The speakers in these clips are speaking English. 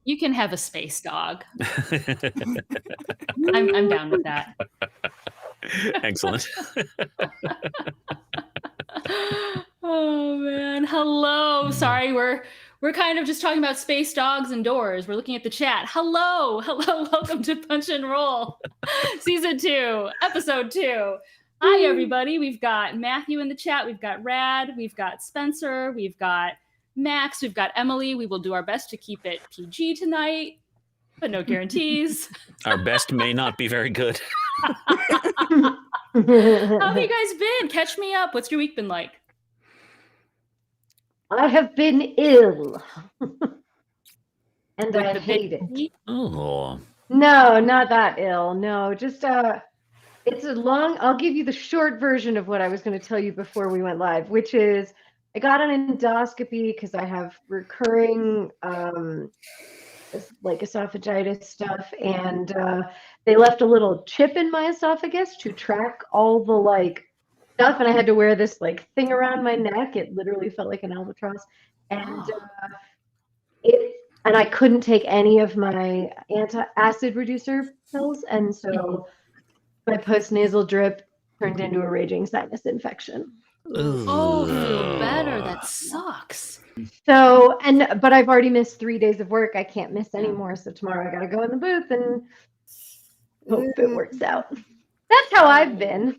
You can have a space dog. I'm down with that. Excellent. Oh man, hello. Sorry, we're kind of just talking about space dogs and doors. We're looking at the chat. Hello, welcome to Punch and Roll, Season 2, Episode 2. Hi everybody. We've got Matthew in the chat. We've got Rad. We've got Spencer. We've got Max. We've got Emily. We will do our best to keep it PG tonight, but no guarantees. Our best may not be very good. How have you guys been? Catch me up. What's your week been like? I have been ill. And I hate it. Oh. No, not that ill. No, just it's a long, I'll give you the short version of what I was going to tell you before we went live, which is I got an endoscopy because I have recurring like esophagitis stuff, and they left a little chip in my esophagus to track all the like stuff, and I had to wear this like thing around my neck. It literally felt like an albatross, and I couldn't take any of my acid reducer pills, and so my postnasal drip turned into a raging sinus infection. Oh, feel better. That sucks. So, but I've already missed 3 days of work. I can't miss anymore. So tomorrow I got to go in the booth and hope it works out. That's how I've been.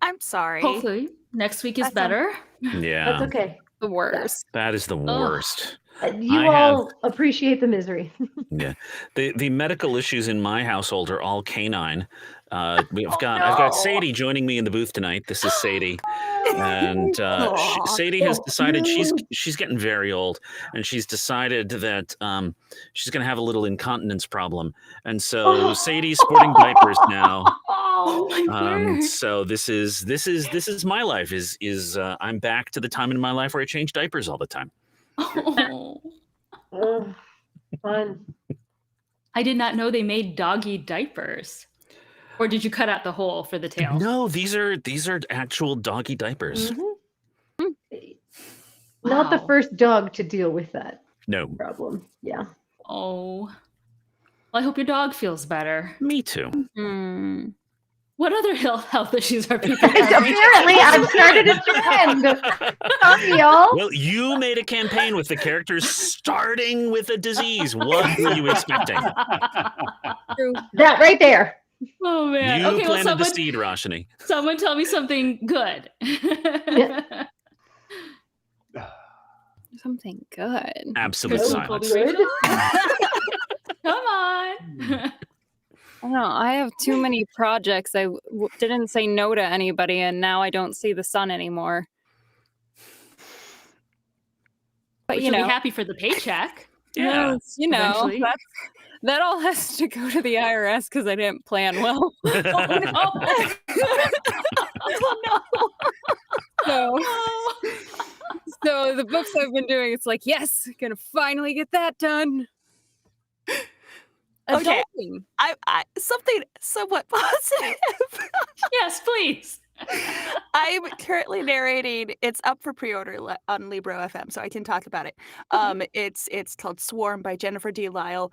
I'm sorry. Hopefully next week is better. Yeah. That's okay. The worst. That is the worst. You all appreciate the misery. Yeah. The medical issues in my household are all canine. I've got Sadie joining me in the booth tonight. This is Sadie. And Sadie has decided she's getting very old, and she's decided that she's going to have a little incontinence problem. And so Sadie's sporting diapers now. So this is my life. Is I'm back to the time in my life where I change diapers all the time. Fun. I did not know they made doggy diapers. Or did you cut out the hole for the tail? No, these are actual doggy diapers. Mm-hmm. Not the first dog to deal with that problem. Yeah. Oh. Well, I hope your dog feels better. Me too. Mm-hmm. What other health issues are people having? Apparently, I've started a trend. Sorry, y'all. Well, you made a campaign with the characters starting with a disease. What were you expecting? That right there. Oh man! You planted the seed, Roshni. Someone tell me something good. Something good. Absolute silence. Come on. I don't know. I have too many projects. I didn't say no to anybody, and now I don't see the sun anymore. But you'll be happy for the paycheck. Yeah. That all has to go to the IRS because I didn't plan well. Oh no. So the books I've been doing, it's like, yes, gonna finally get that done. Okay, I something somewhat positive. Yes, please. I'm currently narrating. It's up for pre-order on Libro FM, so I can talk about it. It's called Swarm by Jennifer D. Lyle.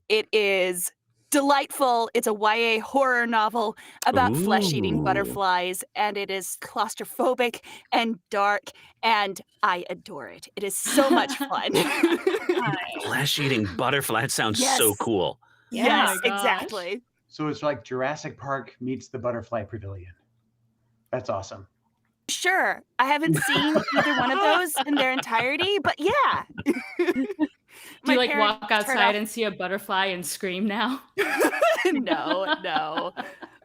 It is delightful. It's a YA horror novel about flesh-eating butterflies, and it is claustrophobic and dark, and I adore it. It is so much fun. Flesh-eating butterfly. That sounds so cool. Yes, exactly. So it's like Jurassic Park meets the Butterfly Pavilion. That's awesome. Sure. I haven't seen either one of those in their entirety, but yeah. Do you like walk outside and see a butterfly and scream now? No.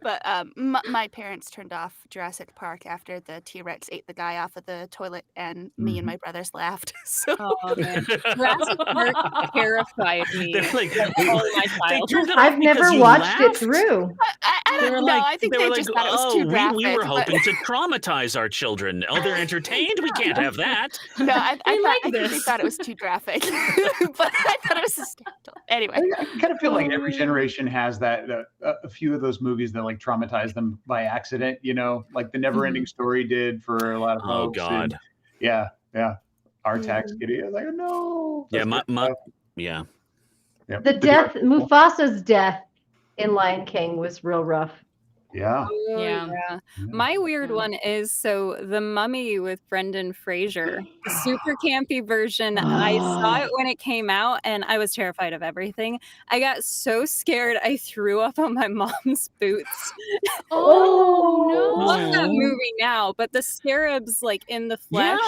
But my parents turned off Jurassic Park after the T-Rex ate the guy off of the toilet, and me and my brothers laughed. So Jurassic Park terrified me. They're like, I've never watched it through. I don't know. I think they just thought it was too graphic. We were hoping to traumatize our children. Oh, they're entertained? We can't have that. No, I think they thought it was too graphic. But I thought it was hysterical. Anyway. I kind of feel like every generation has that, a few of those movies that like traumatize them by accident, like the Never Ending Story did for a lot of folks. Oh God. Yeah. our tax kitty. I was like, no. Yeah, That's my good yeah. stuff. Yep. The death, Mufasa's death in Lion King was real rough. Yeah. Oh, Yeah. yeah. My weird Yeah. one is The Mummy with Brendan Fraser. The super campy version. I saw it when it came out and I was terrified of everything. I got so scared I threw up on my mom's boots. Oh, Love that Oh. movie now, but the scarabs like in the flesh.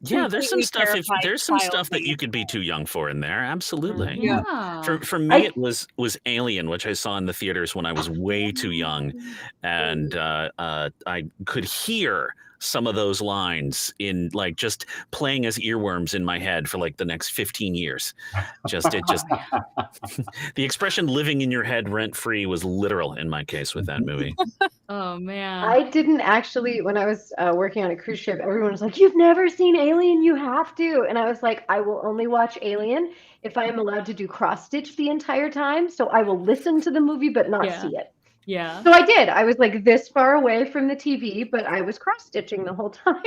Yeah. There's some completely stuff. terrified There's some child stuff that me. you could be too young for in there. Absolutely. Yeah. For me, it was Alien, which I saw in the theaters when I was way too young, and I could hear some of those lines in like just playing as earworms in my head for like the next 15 years. The expression "living in your head rent free" was literal in my case with that movie. Oh man. I didn't actually, when I was working on a cruise ship, everyone was like, "You've never seen Alien? You have to." And I was like, "I will only watch Alien if I am allowed to do cross stitch the entire time. So I will listen to the movie but not Yeah. see it." Yeah. So I did. I was like this far away from the TV, but I was cross stitching the whole time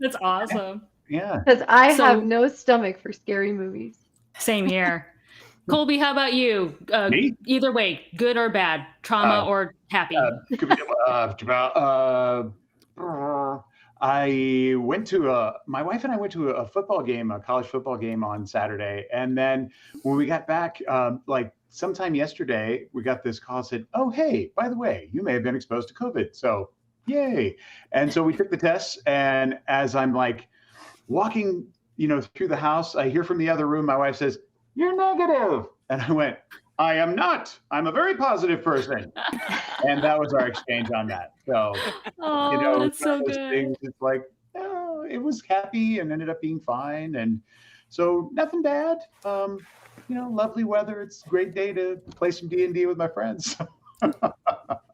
That's awesome. Yeah. because I So- have no stomach for scary movies. Same here. Colby, how about you? Me? Either way, good or bad, trauma or happy. I went to my wife and I went to a football game, a college football game on Saturday. And then when we got back, like sometime yesterday, we got this call said, "Oh, hey, by the way, you may have been exposed to COVID." So yay. And so we took the tests. And as I'm like walking, through the house, I hear from the other room, my wife says, "You're negative." And I went, "I am not. I'm a very positive person." And that was our exchange on that. So, Oh, that's it's one so of those good. things. It's like, oh, it was happy and ended up being fine. And so nothing bad. Lovely weather. It's a great day to play some D&D with my friends.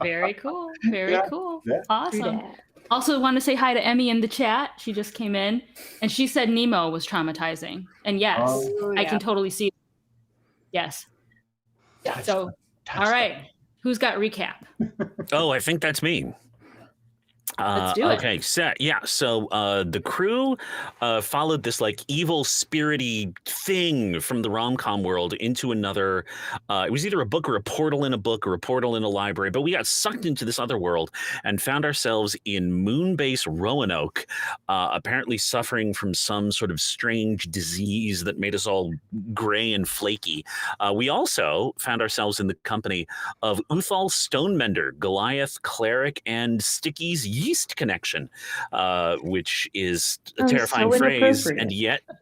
Very cool. Very Yeah. cool. Yeah. Awesome. Also, want to say hi to Emmy in the chat. She just came in, and she said Nemo was traumatizing. And yes, Oh, I can totally see. Yes. So, all right. Who's got recap? Oh, I think that's me. Let's do it. Okay, so the crew followed this like evil spirity thing from the rom-com world into another. It was either a book or a portal in a book or a portal in a library, but we got sucked into this other world and found ourselves in Moonbase Roanoke, apparently suffering from some sort of strange disease that made us all gray and flaky. We also found ourselves in the company of Uthal Stonemender, Goliath Cleric, and Sticky's Yeast Connection, which is a terrifying so phrase, inappropriate. and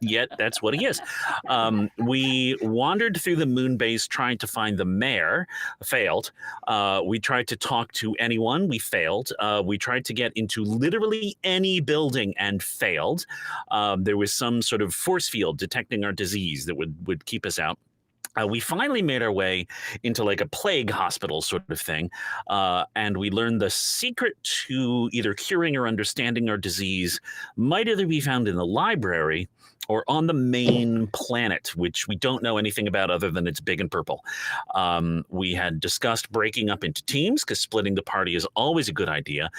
yet that's what he is. We wandered through the moon base trying to find the mayor, failed. We tried to talk to anyone, we failed. We tried to get into literally any building and failed. There was some sort of force field detecting our disease that would keep us out. We finally made our way into like a plague hospital sort of thing, and we learned the secret to either curing or understanding our disease might either be found in the library or on the main planet, which we don't know anything about other than it's big and purple. We had discussed breaking up into teams because splitting the party is always a good idea.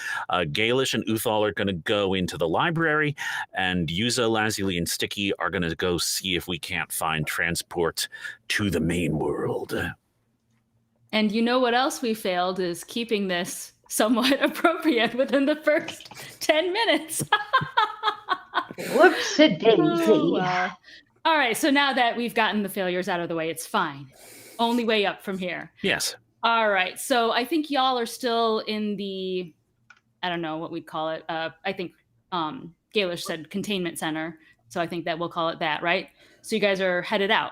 Gaelish and Uthal are going to go into the library, and Yuza, Lazuli, and Sticky are going to go see if we can't find transport to the main world. And you know what else we failed is keeping this somewhat appropriate within the first 10 minutes. Whoops-a-daisy. Oh, well. All right, so now that we've gotten the failures out of the way, it's fine. Only way up from here. Yes. All right, so I think y'all are still in the, I don't know what we'd call it. I think Gaelish said containment center, so I think that we'll call it that, right? So you guys are headed out,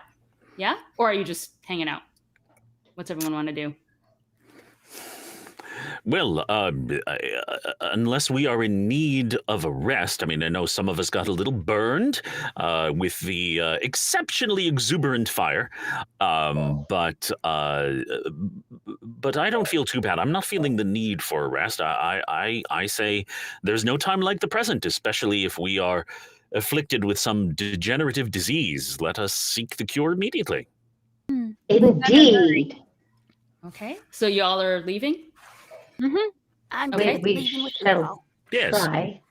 yeah? Or are you just hanging out? What's everyone want to do? Well, unless we are in need of a rest. I mean, I know some of us got a little burned with the exceptionally exuberant fire, but I don't feel too bad. I'm not feeling the need for a rest. I say there's no time like the present, especially if we are afflicted with some degenerative disease. Let us seek the cure immediately. Indeed. Okay, so y'all are leaving? I'm Okay. good. We Leaving with shall Uthal. Yes. try.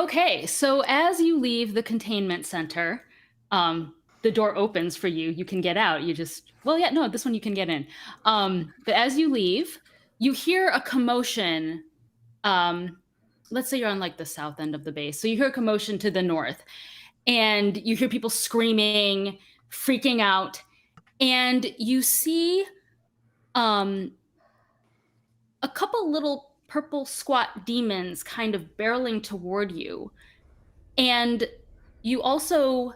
Okay, so as you leave the containment center, the door opens for you. You can get out. This one you can get in. But as you leave, you hear a commotion. Let's say you're on like the south end of the base. So you hear a commotion to the north, and you hear people screaming, freaking out, and you see a couple little purple squat demons kind of barreling toward you. And you also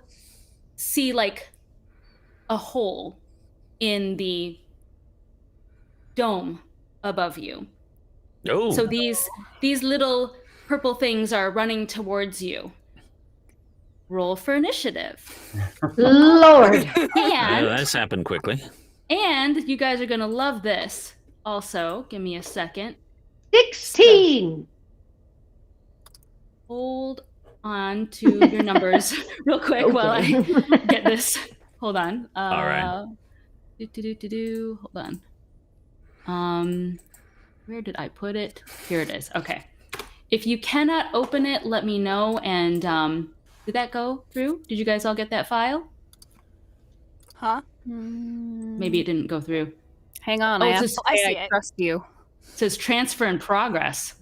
see like a hole in the dome above you. Oh, So these little purple things are running towards you. Roll for initiative. Lord. yeah, And that's happened quickly. you guys are going to love this. Also, give me a second. 16. Hold on to your numbers real quick while I get this. Hold on. All right. Hold on. Where did I put it? Here it is. Okay. If you cannot open it, let me know. And did that go through? Did you guys all get that file? Huh? Maybe it didn't go through. Hang on, Oh, I it's have just- to I say see I it. trust you. It says transfer in progress.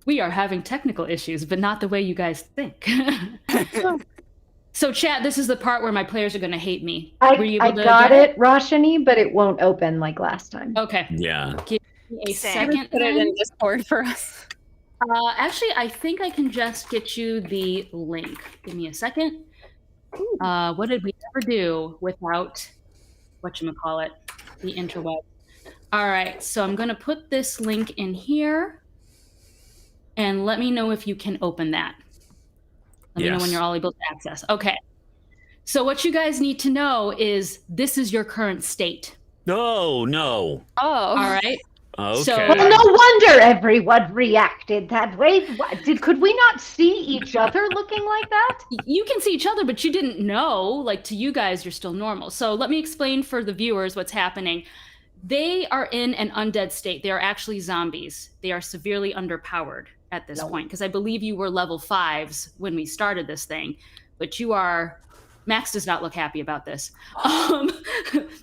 We are having technical issues, but not the way you guys think. So, chat, this is the part where my players are going to hate me. I Were you able to got get it, Roshini, but it won't open like last time. Okay. Yeah. Give me a Same. second. Put it then. in Discord for us. Actually, I think I can just get you the link. Give me a second. What did we ever do without whatchamacallit, the interweb? All right, so I'm going to put this link in here, and let me know if you can open that. Let me know when Yes. you're all able to access. Okay. So what you guys need to know is this is your current state. No. Oh. All right. Okay. So- Well, no wonder everyone reacted that way. Could we not see each other looking like that? You can see each other, but you didn't know. Like, to you guys, you're still normal. So let me explain for the viewers what's happening. They are in an undead state. They are actually zombies. They are severely underpowered at this point, because I believe you were level 5s when we started this thing, but you are... Max does not look happy about this.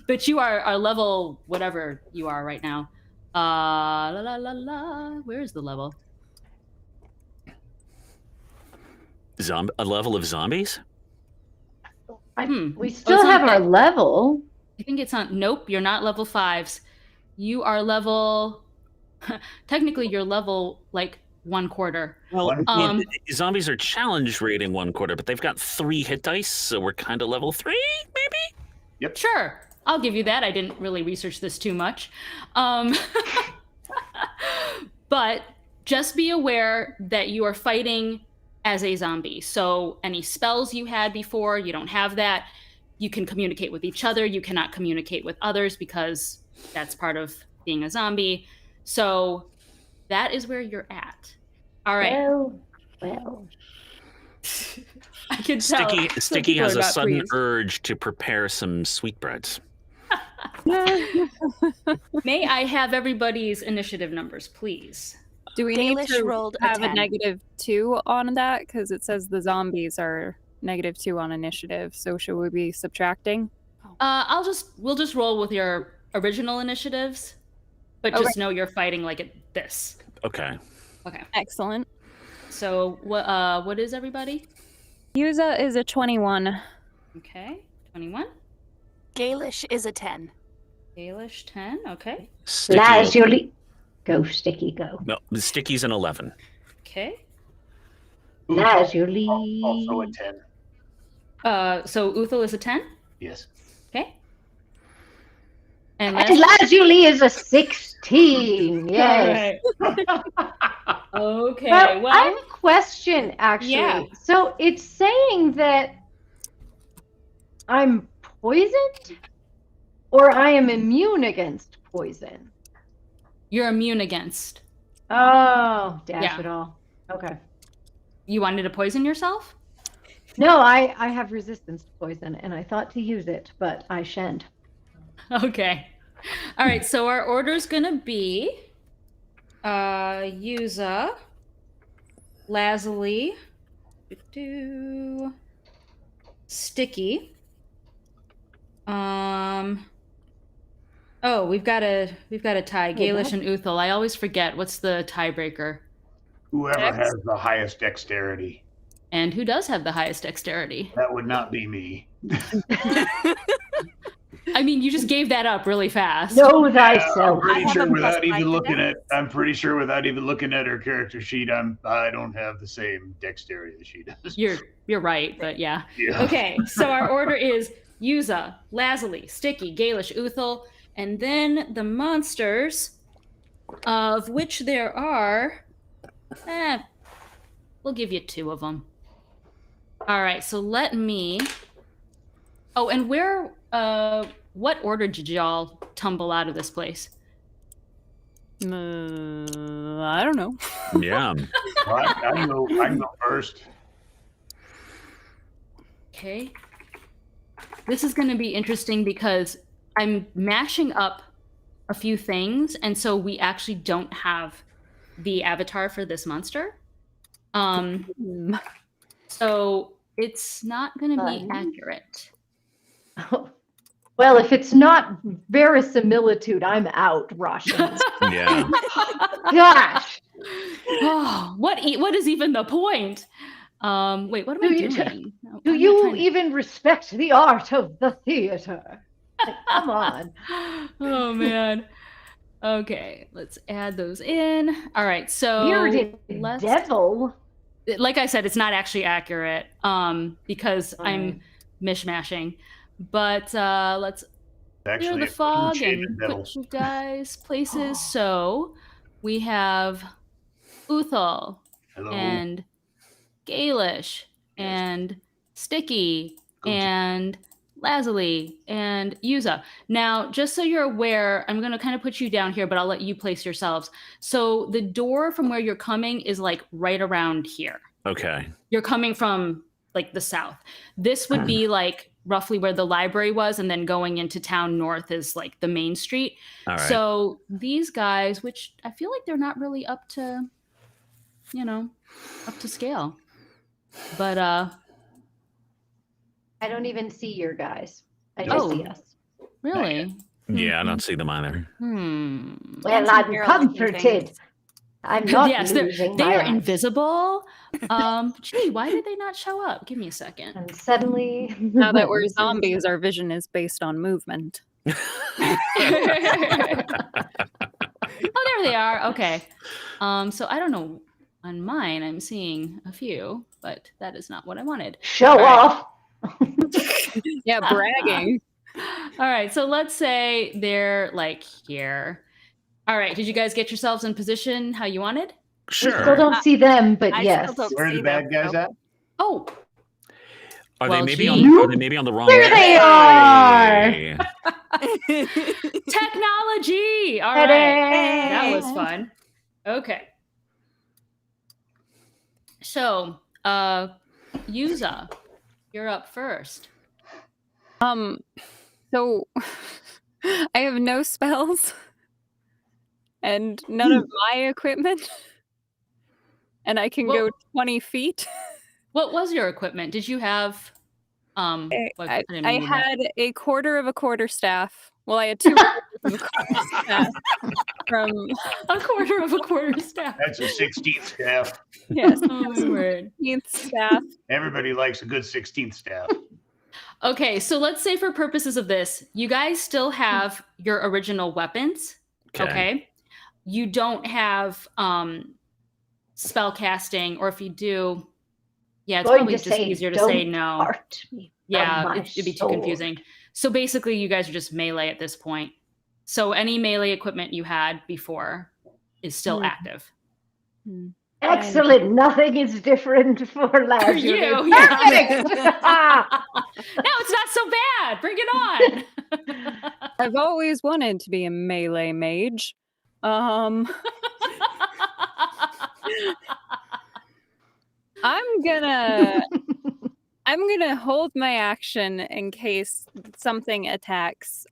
But you are level whatever you are right now. Where is the level? A level of zombies? We still it's on have our that- level. I think it's on... Nope, you're not level 5s. You are level... Technically, you're level, like, 1/4. Well, Um, zombies are challenge rating 1/4, but they've got 3 hit dice, so we're kind of level 3, maybe? Sure, I'll give you that. I didn't really research this too much. But just be aware that you are fighting as a zombie. So any spells you had before, you don't have that. You can communicate with each other. You cannot communicate with others because that's part of being a zombie. So that is where you're at. All right. Well. I can tell. Sticky people has are a not sudden pleased. urge to prepare some sweetbreads. May I have everybody's initiative numbers, please? Do we need Dalish to rolled a have a 10. -2 on that? Because it says the zombies are -2 on initiative. So should we be subtracting? We'll just roll with your original initiatives, but just know you're fighting like this. Okay. Okay. Excellent. So what is everybody? Yuza is a 21. Okay, 21. Galish is a 10. Dalish 10. Okay. Lazuli. Go, Sticky, go. No, Sticky's an 11. Okay. Lazuli. Also a 10. So Uthal is a 10. Yes. Okay. And And Lazuli is a 16. Yes. Okay. Well, I have a question, actually. Yeah. So it's saying that I'm poisoned or I am immune against poison. You're immune against. Oh, dash Yeah. it all. Okay. You wanted to poison yourself? No, I have resistance to poison, and I thought to use it, but I shan't. Okay. All right. So our order's gonna be Yuza, Lazuli, Sticky. Oh, we've got a tie. Gaelish and Uthal. I always forget what's the tiebreaker. Whoever has the highest dexterity. And who does have the highest dexterity? That would not be me. I mean, you just gave that up really fast. Know I'm thyself. pretty sure without even looking dex. at. I'm pretty sure without even looking at her character sheet, I don't have the same dexterity that she does. You're right, but yeah. Yeah. Okay, so our order is Yuza, Lazuli, Sticky, Gaelish, Uthal, and then the monsters, of which there are. We'll give you 2 of them. All right, so let me. Oh, and where? What order did y'all tumble out of this place? I don't know. Yeah. Well, I can go first. Okay. This is going to be interesting because I'm mashing up a few things, and so we actually don't have the avatar for this monster. So it's not going to be accurate. Well, if it's not verisimilitude, I'm out, Russians. Yeah. Gosh. Oh, what is even the point? Wait, what am I doing? No, Do I'm not you trying to- even respect the art of the theater? Like, come on. Oh man. Okay, let's add those in. All right, so Bearded let's. devil. Like I said, it's not actually accurate because I'm mishmashing. But let's clear Actually, the fog and shaven devil. put you guys places. So we have Uthal Hello. and Gaelish and Sticky and Lazuli and Yuza. Now, just so you're aware, I'm going to kind of put you down here, but I'll let you place yourselves. So the door from where you're coming is like right around here. Okay. You're coming from like the south. This would be like roughly where the library was, and then going into town north is like the main street. All right. So these guys, which I feel like they're not really up to scale. But I don't even see your guys. I just see us. really? Yeah, I don't see them either. Well, I'm comforted. I'm not Yes, losing they my are eyes. invisible. Gee, why did they not show up? Give me a second. And suddenly, Now that we're zombies, our vision is based on movement. Oh, there they are. Okay. So I don't know. On mine, I'm seeing a few, but that is not what I wanted. show All right. off. Yeah, bragging. All right. So let's say they're like here. All right. Did you guys get yourselves in position how you wanted? We still Sure. don't see them, but I yes. still don't Where are the see bad them, guys so- at? Oh, Are Well, they maybe gee. on the wrong? There they Hey. technology. All right. Ta-da! That was fun. Okay. So, Yuza, you're up first. So I have no spells and none of my equipment. And I can go Well- 20 feet. What was your equipment? Did you have what- I didn't mean to do that. had a quarter of a quarterstaff. Well, I had 2 quarters of a quarterstaff from a quarter of a quarterstaff. That's a 16th staff. yes, Oh my word. 16th staff. Everybody likes a good 16th staff. Okay, so let's say for purposes of this, you guys still have your original weapons. Okay. You don't have spell casting, or if you do, yeah, it's Going probably to just say, easier to say "Don't no. Hurt me from Yeah, my it'd be too soul." confusing. So basically, you guys are just melee at this point. So any melee equipment you had before is still active. Excellent. Nothing is different for Lazuli. you, yeah. Perfect. No, it's not so bad. Bring it on. I've always wanted to be a melee mage. I'm gonna hold my action in case something attacks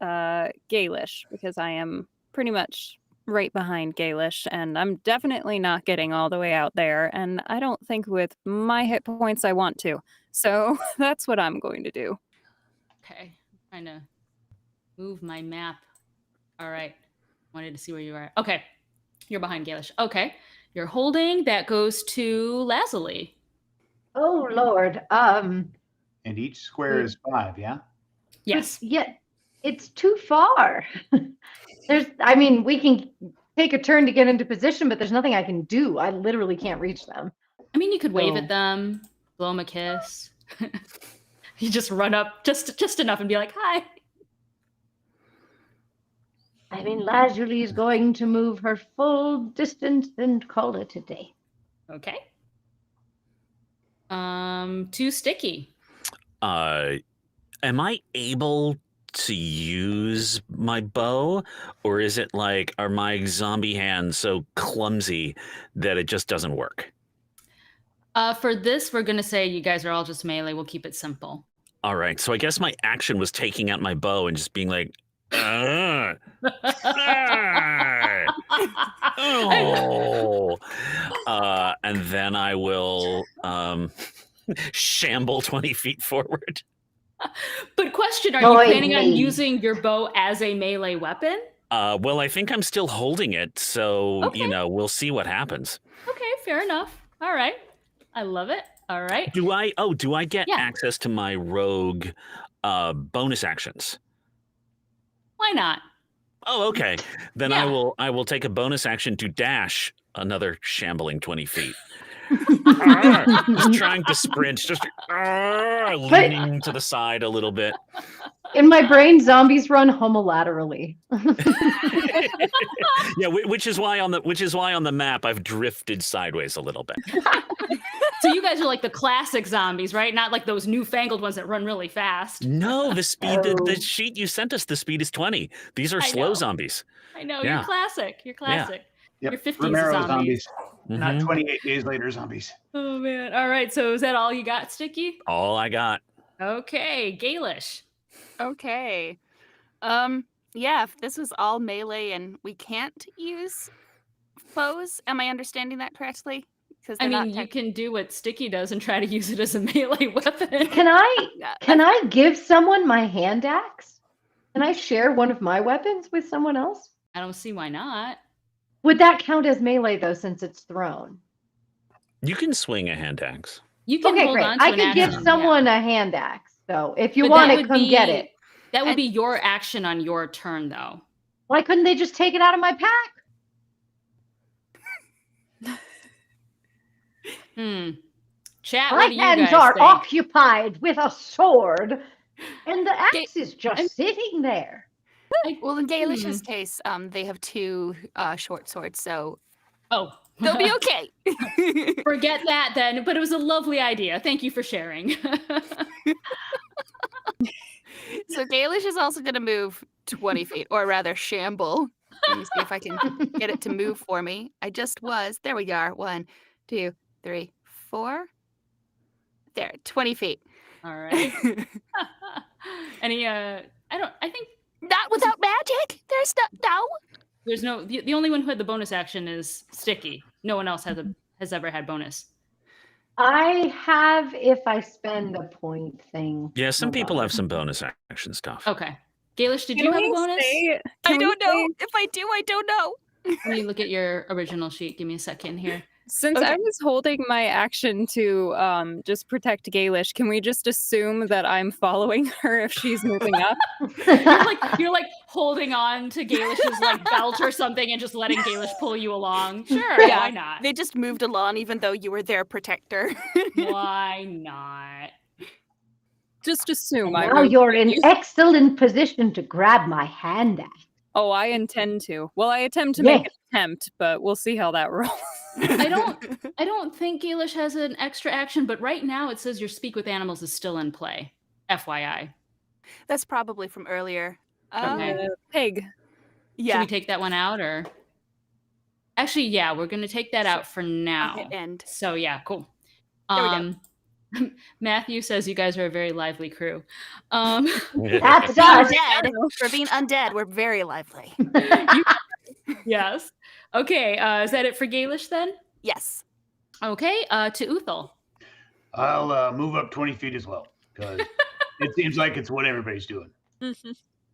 Gaelish, because I am pretty much right behind Gaelish, and I'm definitely not getting all the way out there, and I don't think with my hit points I want to. So that's what I'm going to do. Okay. I'm trying to move my map. All right. Wanted to see where you are. Okay. You're behind Gaelish. Okay. You're holding. That goes to Lazuli. Oh Lord. And each square is 5, yeah? Yes. Yeah, it's too far. I mean, we can take a turn to get into position, but there's nothing I can do. I literally can't reach them. I mean, you could wave So- at them, blow them a kiss. You just run up just enough and be like, "Hi." I mean, Lazuli is going to move her full distance and call it a day. Okay. Too sticky. Am I able to use my bow, or is it like, are my zombie hands so clumsy that it just doesn't work? For this, we're gonna say you guys are all just melee. We'll keep it simple. All right, so I guess my action was taking out my bow and just being like, "Ah, ah, oh," and then I will shamble 20 feet forward. But question, are Join you planning on me. using your bow as a melee weapon? Well, I think I'm still holding it, so Okay. we'll see what happens. Okay, fair enough. All right. I love it. All right. Do I get Yeah. access to my rogue bonus actions? Why not? Oh, okay. Then Yeah. I will take a bonus action to dash another shambling 20 feet. Just trying to sprint, just leaning to the side a little bit. In my brain, zombies run homolaterally. Yeah, which is why on the map I've drifted sideways a little bit. So you guys are like the classic zombies, right? Not like those newfangled ones that run really fast. No, the speed the Oh. sheet you sent us, the speed is 20. These are I slow know. zombies. I know, Yeah. you're classic. You're classic. Yep. You're 50s Romero zombies. zombies. Not Mhm. 28 days later zombies. Oh man. All right, so is that all you got, Sticky? All I got. Okay, Gaelish. Okay. Yeah, if this was all melee and we can't use foes, am I understanding that correctly? Because I mean, you can do what Sticky does and try to use it as a melee weapon. Can I give someone my hand axe? Can I share one of my weapons with someone else? I don't see why not. Would that count as melee though, since it's thrown? You can swing a hand axe. You can Okay, hold great. on to I an can give action, someone a hand axe. So if you But want that it, would come get be- it. That would And- be your action on your turn, though. Why couldn't they just take it out of my pack? Chat, My what do you hands guys are think? occupied with a sword, and the axe is just and- sitting there. Well, in Gaelish's case, they have 2 short swords, so Oh, they'll be okay. forget that then. But it was a lovely idea. Thank you for sharing. So Gaelish is also going to move 20 feet, or rather shamble. Let me see if I can get it to move for me. I just was. There we are. 1, 2, 3, 4. There, 20 feet. All right. Any? I think Not without magic. There's no. there's no. The only one who had the bonus action is Sticky. No one else has ever had bonus. I have if I spend a point thing. Yeah, some Hold people on. have some bonus action stuff. Okay. Gaelish, did Can you have we a bonus? say- I can we don't know. say- If I do, I don't know. Let me look at your original sheet. Give me a second here. Since I was holding my action to just protect Gaelish, can we just assume that I'm following her if she's moving up? You're like holding on to Gaelish's like belt or something and just letting Gaelish pull you along. Sure, Yeah. why not? They just moved along even though you were their protector. Why not? Just assume And I now moved. you're in excellent position to grab my hand axe. Oh, I intend to. Well, I attempt to Yes. make an attempt, but we'll see how that rolls. I don't think Gaelish has an extra action, but right now it says your speak with animals is still in play. FYI. That's probably from earlier. Okay. Pig. Should Yeah. we take that one out or? Actually, yeah, we're gonna take that out for I'll now. hit end. So yeah, cool. There we go. Matthew says you guys are a very lively crew. That's Being us. undead. For being undead, we're very lively. Yes. Okay, is that it for Gaelish then? Yes. Okay, to Uthal. I'll move up 20 feet as well, because it seems like it's what everybody's doing.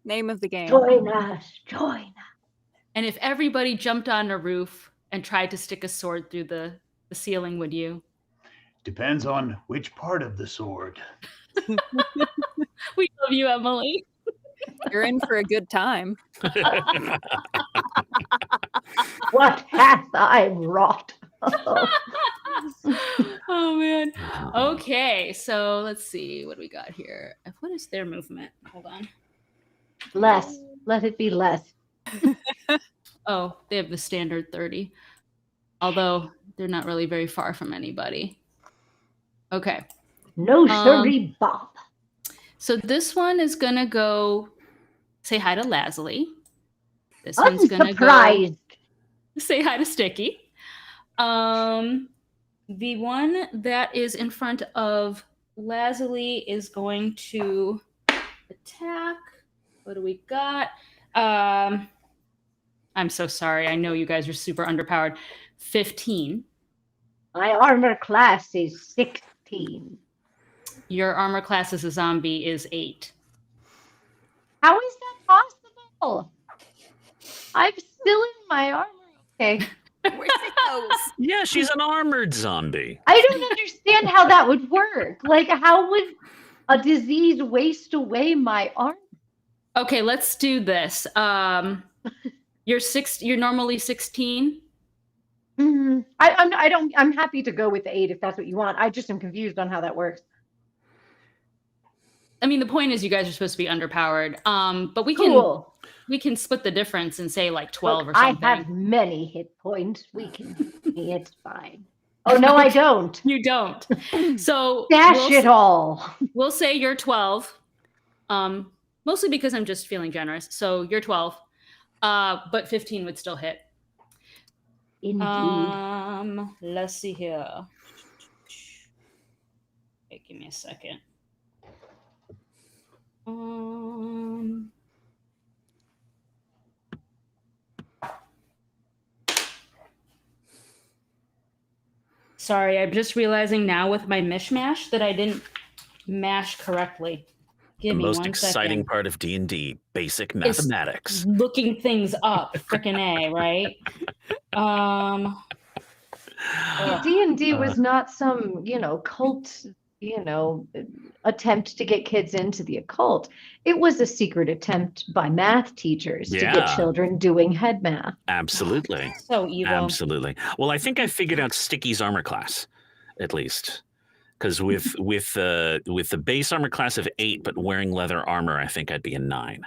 Name of the game. Join us. Join us. And if everybody jumped on a roof and tried to stick a sword through the ceiling, would you? Depends on which part of the sword. We love you, Emily. You're in for a good time. What hath I wrought? Oh man. Okay, so let's see what do we got here. What is their movement? Hold on. Less. Let it be less. Oh, they have the standard 30. Although they're not really very far from anybody. Okay. No siree, Bob. So this one is gonna go say hi to Lazuli. This one's gonna Unsurprised. go say hi to Sticky. The one that is in front of Lazuli is going to attack. What do we got? I'm so sorry. I know you guys are super underpowered. 15. My armor class is 16. Your armor class as a zombie is 8. How is that possible? I'm still in my armor. Okay. Where's it goes? Yeah, she's an armored zombie. I don't understand how that would work. Like, how would a disease waste away my armor? Okay, let's do this. You're normally 16. I'm happy to go with the 8 if that's what you want. I just am confused on how that works. I mean, the point is you guys are supposed to be underpowered. But we can split the difference and say like 12 Look, or something. I have many hit points. We can. It's fine. Oh no, I don't. You don't. So Dash it all. We'll say you're 12. Mostly because I'm just feeling generous. So you're 12. But 15 would still hit. Indeed. Let's see here. Okay, give me a second. Sorry, I'm just realizing now with my mishmash that I didn't mash correctly. The most exciting part of D&D, basic mathematics. Looking things up, frickin' A, right? D&D was not some, cult, attempt to get kids into the occult. It was a secret attempt by math teachers to get children doing head math. Absolutely. So evil. Absolutely. Well, I think I figured out Sticky's armor class, at least. Because with the base armor class of 8, but wearing leather armor, I think I'd be a 9.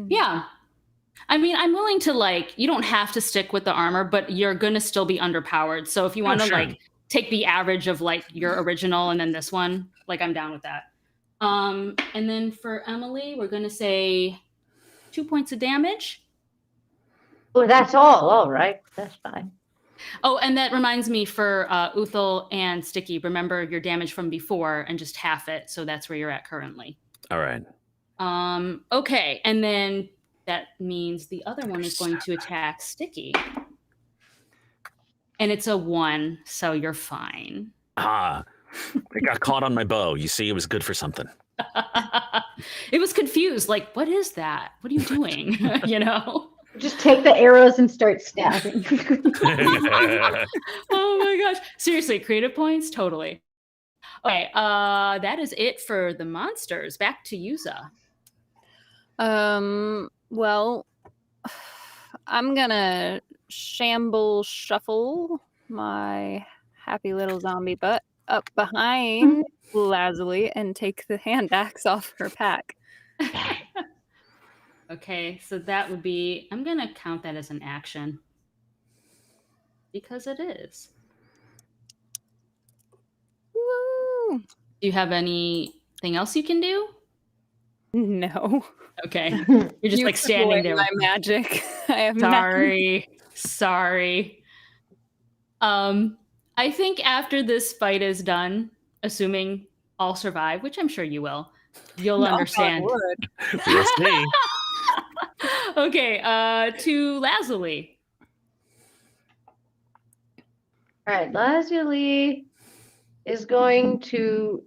Yeah. I mean, I'm willing to you don't have to stick with the armor, but you're going to still be underpowered. So if you want to take the average of your original and then this one, I'm down with that. And then for Emily, we're going to say 2 points of damage. Oh, that's all right. That's fine. Oh, and that reminds me for Uthal and Sticky, remember your damage from before and just half it. So that's where you're at currently. All right. Okay. And then that means the other one is going to attack Sticky. And it's a 1, so you're fine. I got caught on my bow. You see, it was good for something. It was confused. What is that? What are you doing? Just take the arrows and start stabbing. Oh my gosh. Seriously, creative points? Totally. Okay, that is it for the monsters. Back to Yuza. Well, I'm gonna shuffle my happy little zombie butt up behind Lazuli and take the hand axe off her pack. Okay, so that would be, I'm going to count that as an action. Because it is. Woo! Do you have anything else you can do? No. Okay. You're just standing there. My magic. I have Sorry. I think after this fight is done, assuming all survive, which I'm sure you will, you'll understand. We'll see. Okay, to Lazuli. All right, Lazuli is going to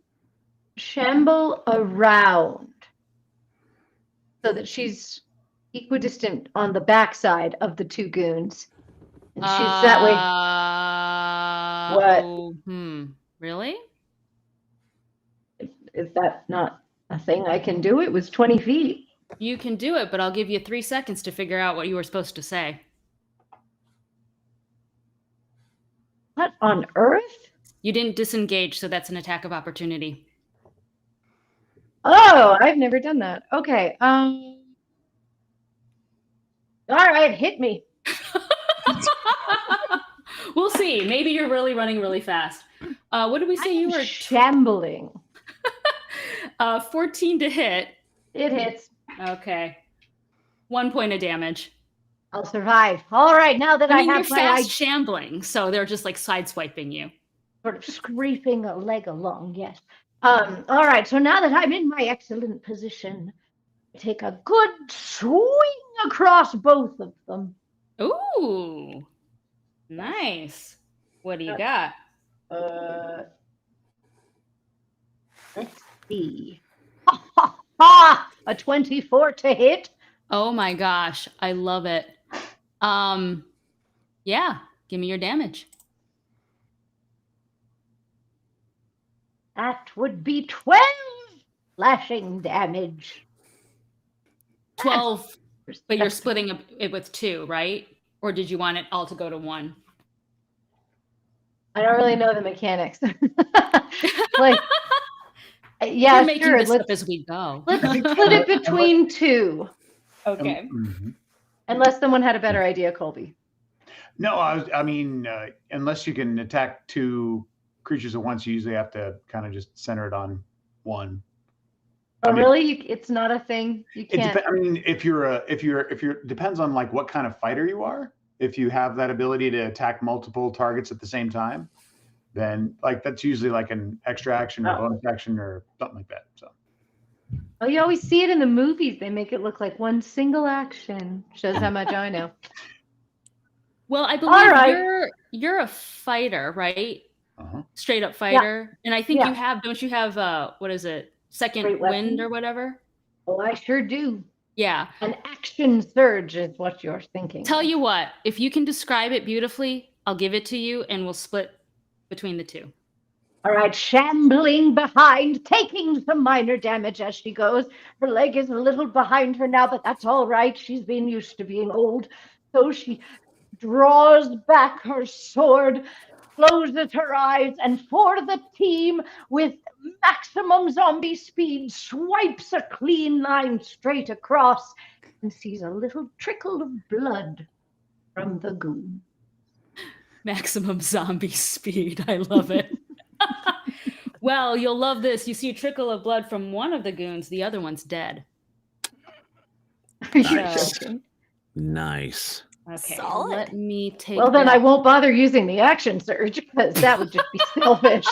shamble around so that she's equidistant on the backside of the two goons. And she's that way. What? Oh, really? Is that not a thing I can do? It was 20 feet. You can do it, but I'll give you 3 seconds to figure out what you were supposed to say. What on earth? You didn't disengage, so that's an attack of opportunity. Oh, I've never done that. Okay. All right, hit me. We'll see. Maybe you're really running really fast. What did we say you were? Shambling. 14 to hit. It hits. Okay. 1 point of damage. I'll survive. All right, now that I you're have fast shambling, so they're just like sideswiping you. sort of scraping a leg along, yes. All right, so now that I'm in my excellent position, I take a good swing across both of them. Ooh, nice. What do you got? Let's see. Ha, ha, ha! A 24 to hit. Oh my gosh, I love it. Yeah, give me your damage. That would be 12 slashing damage. 12, but you're splitting it with 2, right? Or did you want it all to go to 1? I don't really know the mechanics. Like, yeah, we're making sure. this up as we go. Let's split it between 2. Okay. Unless someone had a better idea, Colby. No, I mean, unless you can attack 2 creatures at once, you usually have to kind of just center it on 1. Oh, I mean, really? It's not a thing. You can't. I mean, if you're depends on like what kind of fighter you are. If you have that ability to attack multiple targets at the same time, then like that's usually like an extra action or bonus action or something like that. So. Oh, you always see it in the movies. They make it look like one single action. Shows how much I know. Well, I believe you're a fighter, right? Straight up fighter. Yeah. And I think don't you have what is it? Second wind or whatever? Oh, I sure do. Yeah. An action surge is what you're thinking. Tell you what, if you can describe it beautifully, I'll give it to you and we'll split between the 2. All right, shambling behind, taking some minor damage as she goes. Her leg is a little behind her now, but that's all right. She's been used to being old. So she draws back her sword, closes her eyes, and for the team with maximum zombie speed, swipes a clean line straight across and sees a little trickle of blood from the goon. Maximum zombie speed. I love it. Well, you'll love this. You see a trickle of blood from one of the goons. The other one's dead. Are you joking? Nice. Okay, Solid. let me take. Well, then I won't bother using the action surge because that would just be selfish.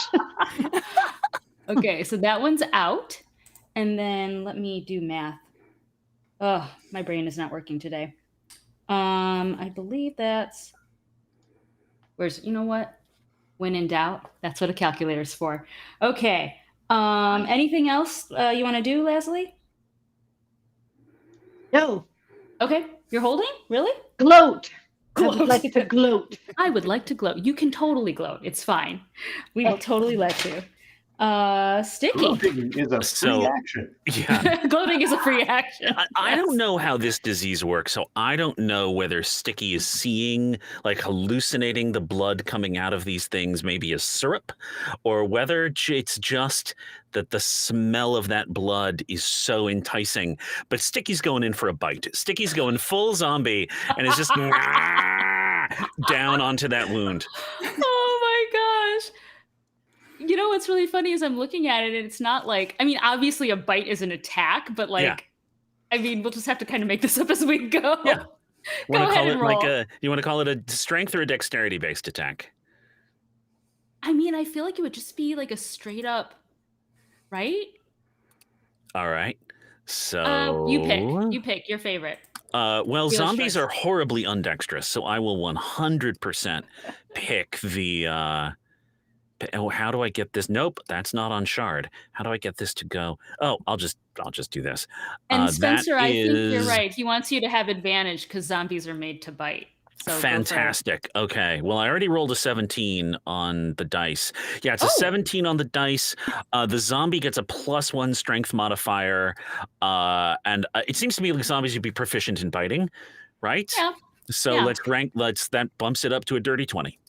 Okay, so that one's out. And then let me do math. Oh, my brain is not working today. I believe that's. You know what? When in doubt, that's what a calculator's for. Okay. Anything else you want to do, Leslie? No. Okay. You're holding? Really? Gloat. Gloat. I would like to gloat. I would like to gloat. You can totally gloat. It's fine. We will totally let you. Sticky. Gloating is a free action. Yeah. Gloating is a free action. I don't know how this disease works, so I don't know whether Sticky is seeing, like hallucinating the blood coming out of these things maybe as syrup, or whether it's just that the smell of that blood is so enticing. But Sticky's going in for a bite. Sticky's going full zombie and is just down onto that wound. Oh my gosh. You know what's really funny is I'm looking at it and it's not like, I mean, obviously a bite is an attack, but like, I mean, we'll just have to kind of make this up as we go. Yeah. Go ahead and roll. You want to call it a strength or a dexterity based attack? I mean, I feel like it would just be like a straight up, right? All right. So you pick your favorite. Well, Dealer's zombies choice. are horribly undexterous, so I will 100% pick the. Oh, how do I get this? Nope, that's not on shard. How do I get this to go? Oh, I'll just do this. And That Spencer, I think you're is right. He wants you to have advantage because zombies are made to bite. So go for it. fantastic. Okay, well, I already rolled a 17 on the dice. Yeah, it's a Oh. 17 on the dice. The zombie gets a +1 strength modifier, and it seems to me like zombies would be proficient in biting, right? Yeah. So Yeah. that bumps it up to a dirty 20.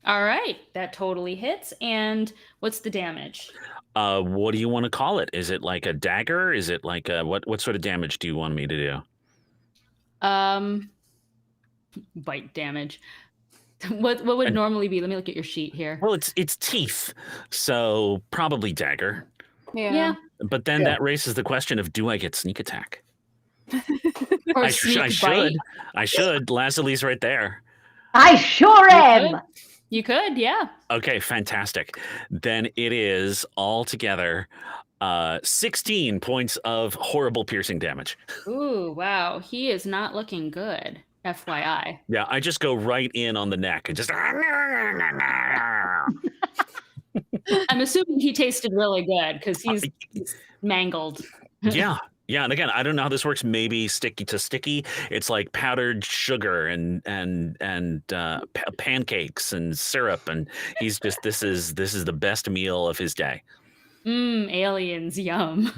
All right, that totally hits. And what's the damage? What do you want to call it? Is it like a dagger? Is it like a what sort of damage do you want me to do? Bite damage. What would normally be? Let me look at your sheet here. Well, it's teeth, so probably dagger. Yeah. But then that raises the question of, do I get sneak attack? Or I sneak bite. should. I should. Lazarly's right there. I sure am. You could, yeah. Okay, fantastic. Then it is altogether 16 points of horrible piercing damage. Ooh, wow. He is not looking good. FYI. Yeah, I just go right in on the neck and just. I'm assuming he tasted really good because he's mangled. Yeah. Yeah, and again, I don't know how this works. Maybe sticky to sticky. It's like powdered sugar and pancakes and syrup, and he's just this is the best meal of his day. Aliens, yum.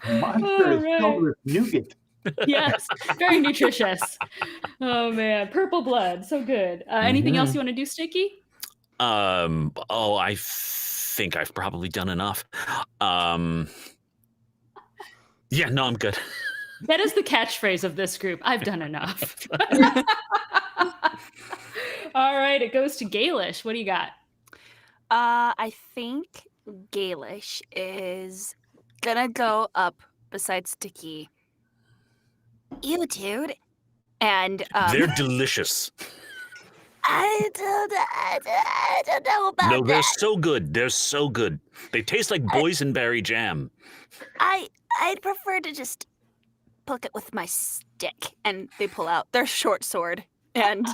Monster is filled with nougat. Yes, very nutritious. Oh man, purple blood, so good. Anything else you want to do, Sticky? Oh, I think I've probably done enough. Yeah, no, I'm good. That is the catchphrase of this group. I've done enough. All right, it goes to Gaelish. What do you got? I think Gaelish is gonna go up beside Sticky. You dude. And They're delicious. I don't know about No, they're that. so good. They're so good. They taste like boysenberry jam. I'd prefer to just poke it with my stick. And they pull out their short sword and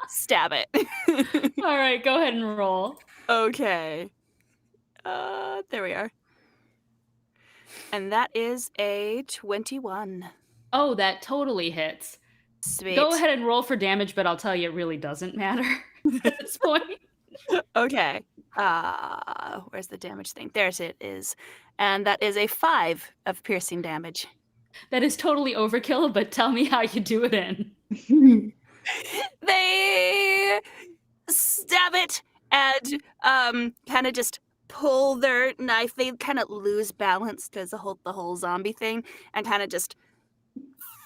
stab it. All right, go ahead and roll. Okay. There we are. And that is a 21. Oh, that totally hits. Sweet. Go ahead and roll for damage, but I'll tell you, it really doesn't matter at this point. Okay. Where's the damage thing? There's it is. And that is a 5 of piercing damage. That is totally overkill, but tell me how you do it in. They stab it and kind of just pull their knife. They kind of lose balance because the whole zombie thing, and kind of just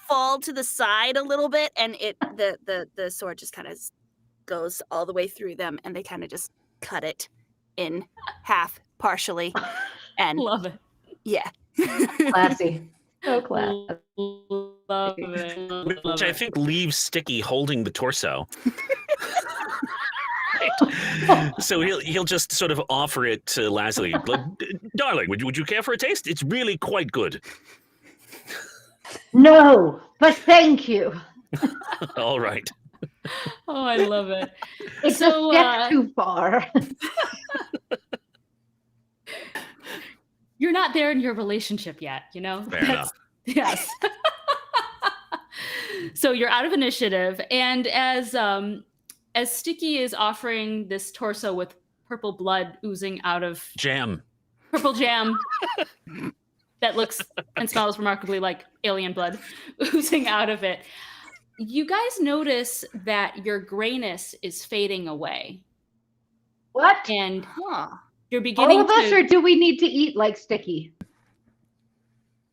fall to the side a little bit, and the sword just kind of goes all the way through them, and they kind of just cut it in half partially. And Love it. yeah. Classy. So classy. Love it. Which I think leaves Sticky holding the torso. So he'll just sort of offer it to Lazarly. Like, darling, would you care for a taste? It's really quite good. No, but thank you. All right. Oh, I love it. It's So, a step too far. You're not there in your relationship yet, you know? Fair enough. Yes. So you're out of initiative, and as Sticky is offering this torso with purple blood oozing out of Jam. purple jam that looks and smells remarkably like alien blood oozing out of it, you guys notice that your grayness is fading away, What? and Huh. you're beginning All of us, to. or do we need to eat like Sticky?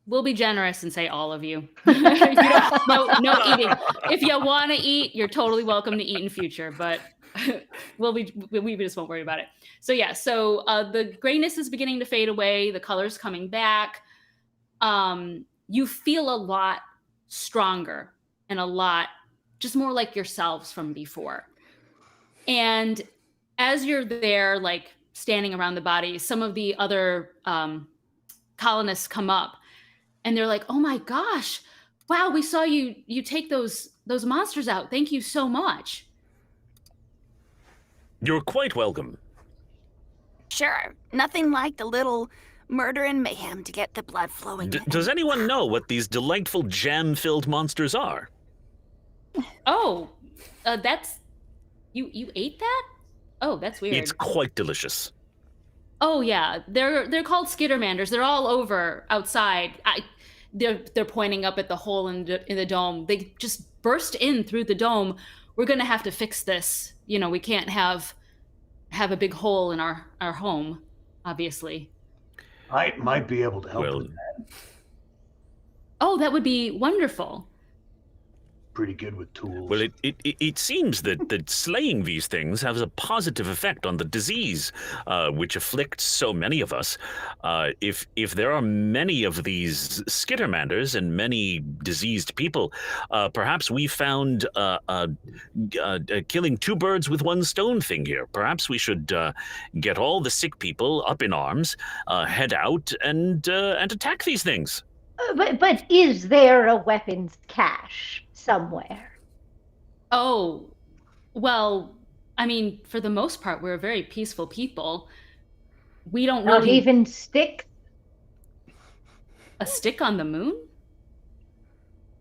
We'll be generous and say all of you. No eating. If you want to eat, you're totally welcome to eat in future, but we just won't worry about it. So yeah, so the grayness is beginning to fade away. The color's coming back. You feel a lot stronger and a lot just more like yourselves from before. And as you're there, like standing around the body, some of the other colonists come up. and they're like, "Oh my gosh, wow, we saw you take those monsters out. Thank you so much." You're quite welcome. Sure, nothing like the little murder and mayhem to get the blood flowing. Does anyone know what these delightful jam-filled monsters are? Oh, that's you ate that? Oh, that's weird. It's quite delicious. Oh yeah, they're called skittermanders. They're all over outside. They're pointing up at the hole in the dome. They just burst in through the dome. We're gonna have to fix this. You know, we can't have a big hole in our home, obviously. I might be able to help Well, with that. Oh, that would be wonderful. Pretty good with tools. Well, it seems that slaying these things has a positive effect on the disease, which afflicts so many of us. If there are many of these skittermanders and many diseased people, perhaps we found killing two birds with one stone thing here. Perhaps we should get all the sick people up in arms, head out, and attack these things. But is there a weapons cache somewhere? Oh, well, I mean, for the most part, we're very peaceful people. We don't Not really... even stick? A stick on the moon?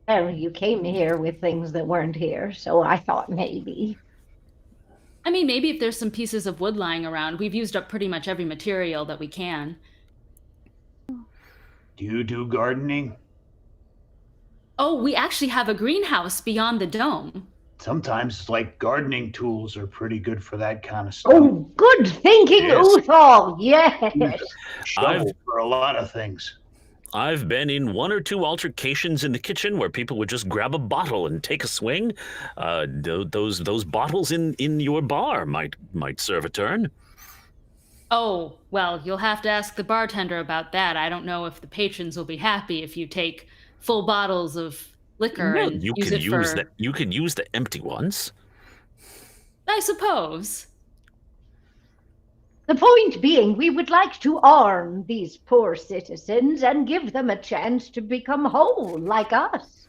Oh, you came here with things that weren't here, so I thought maybe. I mean, maybe if there's some pieces of wood lying around. We've used up pretty much every material that we can. Do you do gardening? Oh, we actually have a greenhouse beyond the dome. Sometimes, like, gardening tools are pretty good for that kind of stuff. Oh, good thinking, Yes. Uthal. Yes. Shovel for a lot of things. I've been in one or two altercations in the kitchen where people would just grab a bottle and take a swing. Those bottles in your bar might serve a turn. Oh, well, you'll have to ask the bartender about that. I don't know if the patrons will be happy if you take full bottles of liquor Well, and you use can it use for... you can use the empty ones. I suppose. The point being, we would like to arm these poor citizens and give them a chance to become whole like us.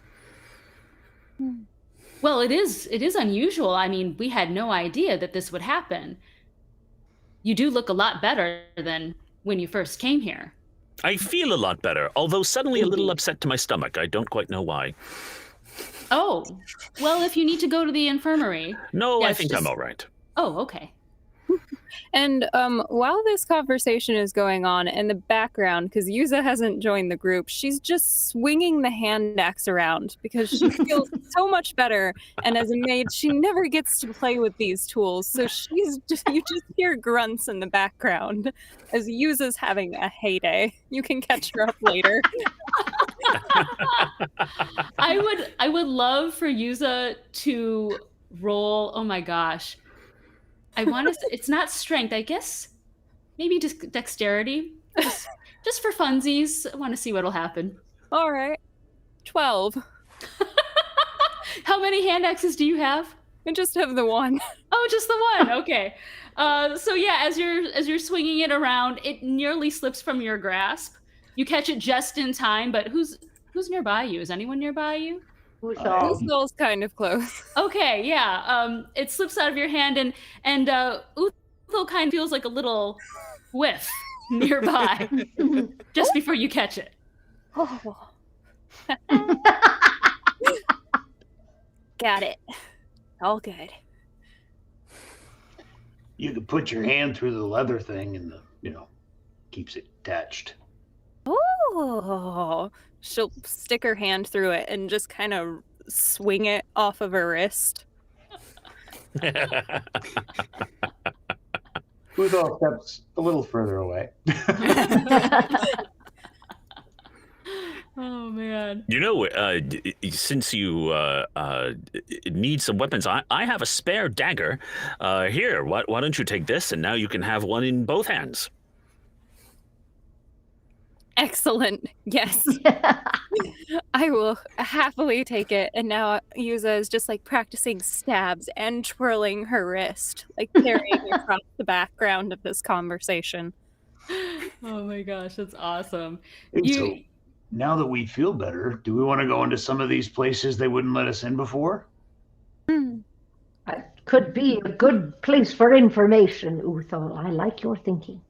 Well, it is unusual. I mean, we had no idea that this would happen. You do look a lot better than when you first came here. I feel a lot better, although suddenly a little upset to my stomach. I don't quite know why. Oh, well, if you need to go to the infirmary. No, Yeah, I it's think just- I'm all right. Oh, okay. And while this conversation is going on in the background, because Yuza hasn't joined the group, she's just swinging the hand axe around because she feels so much better. And as a maid, she never gets to play with these tools. So you just hear grunts in the background as Yuza's having a heyday. You can catch her up later. I would love for Yuza to roll. Oh my gosh. I want to. It's not strength, I guess. Maybe just dexterity, just for funsies. I want to see what'll happen. All right. 12. How many hand axes do you have? I just have the one. Oh, just the one. Okay. So yeah, as you're swinging it around, it nearly slips from your grasp. You catch it just in time, but who's nearby you? Is anyone nearby you? Uthal. This goal's kind of close. Okay, yeah. It slips out of your hand, and Uthal kind of feels like a little whiff nearby, just before you catch it. Oh. Got it. All good. You could put your hand through the leather thing and keeps it attached. Oh. She'll stick her hand through it and just kind of swing it off of her wrist. Uthal steps a little further away. Oh man. You know, since you need some weapons, I have a spare dagger. Here, why don't you take this, and now you can have one in both hands. Excellent. Yes. I will happily take it. And now Yuza is just like practicing stabs and twirling her wrist, like carrying across the background of this conversation. Oh my gosh, that's awesome. So now that we feel better, do we want to go into some of these places they wouldn't let us in before? That could be a good place for information, Uthal. I like your thinking.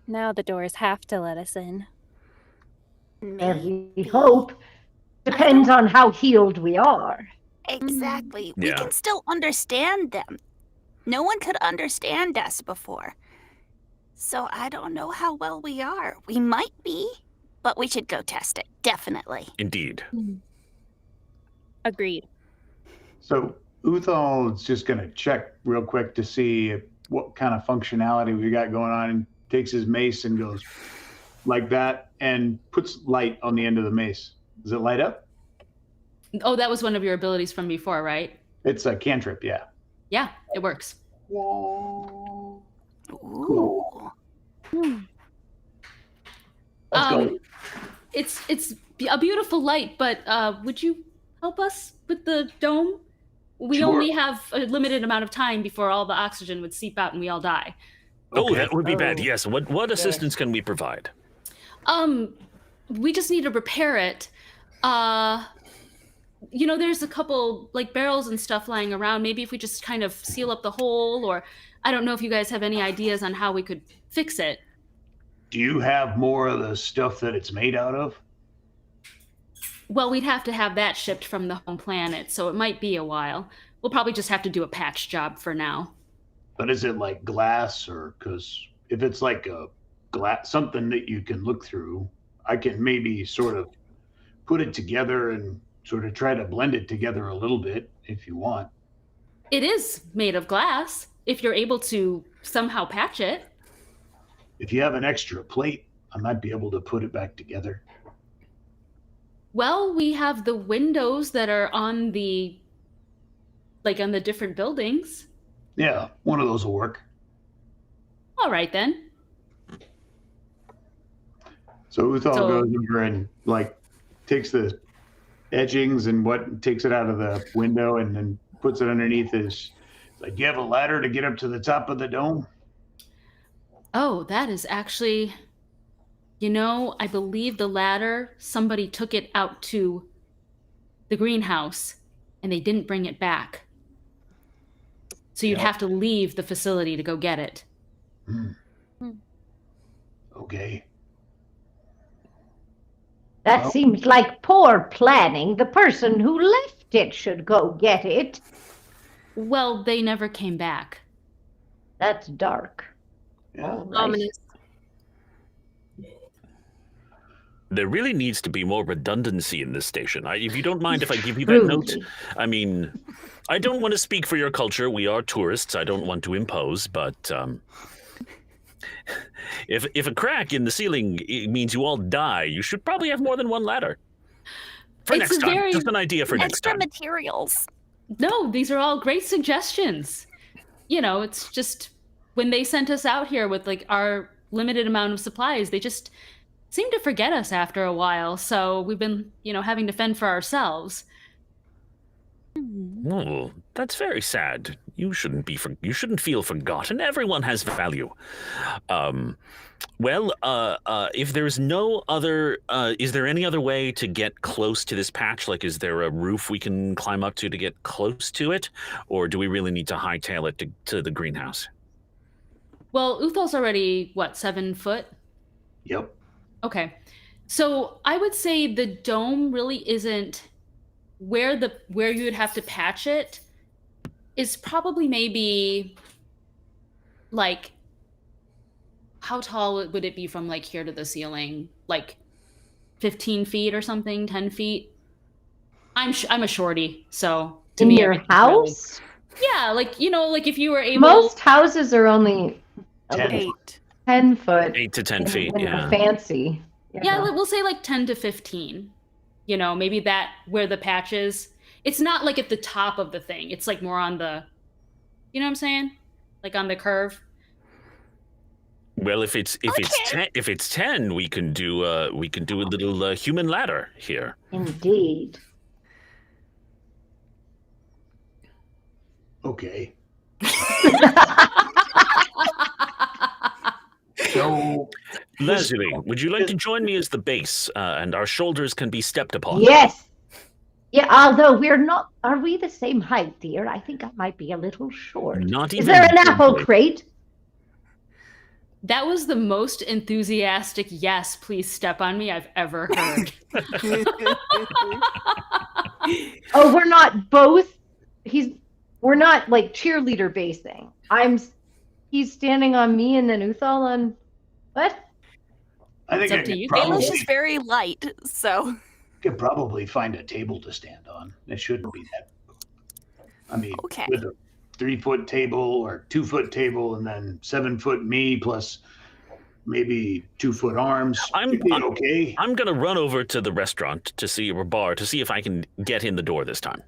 Now the doors have to let us in. We hope. Depends on how healed we are. Exactly. We Yeah. can still understand them. No one could understand us before. So I don't know how well we are. We might be, but we should go test it. Definitely. Indeed. Agreed. So Uthal is just going to check real quick to see what kind of functionality we got going on, and takes his mace and goes like that and puts light on the end of the mace. Does it light up? Oh, that was one of your abilities from before, right? It's a cantrip, yeah. Yeah, it works. Ooh. Let's go. It's a beautiful light, but would you help us with the dome? We Sure. only have a limited amount of time before all the oxygen would seep out and we all die. Oh, Okay. that would be bad. Oh. Yes. What assistance can we provide? We just need to repair it. There's a couple like barrels and stuff lying around. Maybe if we just kind of seal up the hole, or I don't know if you guys have any ideas on how we could fix it. Do you have more of the stuff that it's made out of? Well, we'd have to have that shipped from the home planet, so it might be a while. We'll probably just have to do a patch job for now. But is it like glass, or because if it's like a glass, something that you can look through, I can maybe sort of put it together and sort of try to blend it together a little bit if you want. It is made of glass, if you're able to somehow patch it. If you have an extra plate, I might be able to put it back together. Well, we have the windows that are on the different buildings. Yeah, one of those will work. All right, then. So Uthal So- goes over and like takes the edgings and takes it out of the window and then puts it underneath his. Like, do you have a ladder to get up to the top of the dome? Oh, that is actually... I believe the ladder, somebody took it out to the greenhouse, and they didn't bring it back. So you'd Yep. have to leave the facility to go get it. Okay. That Well- seems like poor planning. The person who left it should go get it. Well, they never came back. That's dark. Yeah. All right. Ominous. There really needs to be more redundancy in this station. If you don't mind if I give you that note. Truly. I mean, I don't want to speak for your culture. We are tourists. I don't want to impose, but if a crack in the ceiling means you all die, you should probably have more than one ladder. For It's next a time. very- Just an idea for next Extra time. materials. No, these are all great suggestions. It's just when they sent us out here with like our limited amount of supplies, they just seem to forget us after a while. So we've been, having to fend for ourselves. Oh, that's very sad. You shouldn't feel forgotten. Everyone has value. If there's no other, is there any other way to get close to this patch? Like, is there a roof we can climb up to get close to it? Or do we really need to hightail it to the greenhouse? Well, Uthal's already, 7 foot? Yep. Okay. So I would say the dome really isn't where you would have to patch it is probably maybe like how tall would it be from like here to the ceiling? Like 15 feet or something, 10 feet? I'm a shorty, so to In me your everything's really- house? Yeah, like if you were able Most houses are only 10. 8. 10 foot. 8 to 10 feet, and yeah. Fancy. Yeah, we'll say like 10 to 15. Maybe that where the patch is. It's not like at the top of the thing. It's like more on the, you know what I'm saying? Like on the curve. Well, if it's 10, we can do a little human ladder here. Indeed. Okay. So, Leslie, would you like to join me as the base, and our shoulders can be stepped upon? Yes. Yeah, although we're not, are we the same height, dear? I think I might be a little short. Not Is even there an apple remotely. crate? That was the most enthusiastic yes, please step on me I've ever heard. Oh, we're not both. We're not like cheerleader basing. He's standing on me and then Uthal on what? I think It's I up to you, could Caleb. probably, Baelish is very light, so could probably find a table to stand on. It shouldn't be that. I mean, Okay. with a 3-foot table or 2-foot table, and then 7-foot me plus maybe 2-foot arms. Should be okay. I'm gonna run over to the restaurant or bar to see if I can get in the door this time.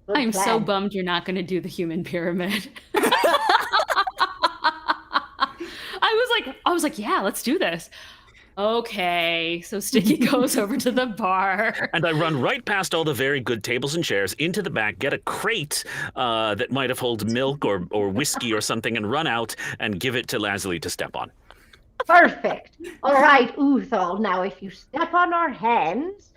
Good I'm so plan. bummed you're not going to do the human pyramid. I was like, yeah, let's do this. Okay, so Sticky goes over to the bar. And I run right past all the very good tables and chairs into the back, get a crate that might have held milk or whiskey or something, and run out and give it to Leslie to step on. Perfect. All right, Uthal. Now, if you step on our hands,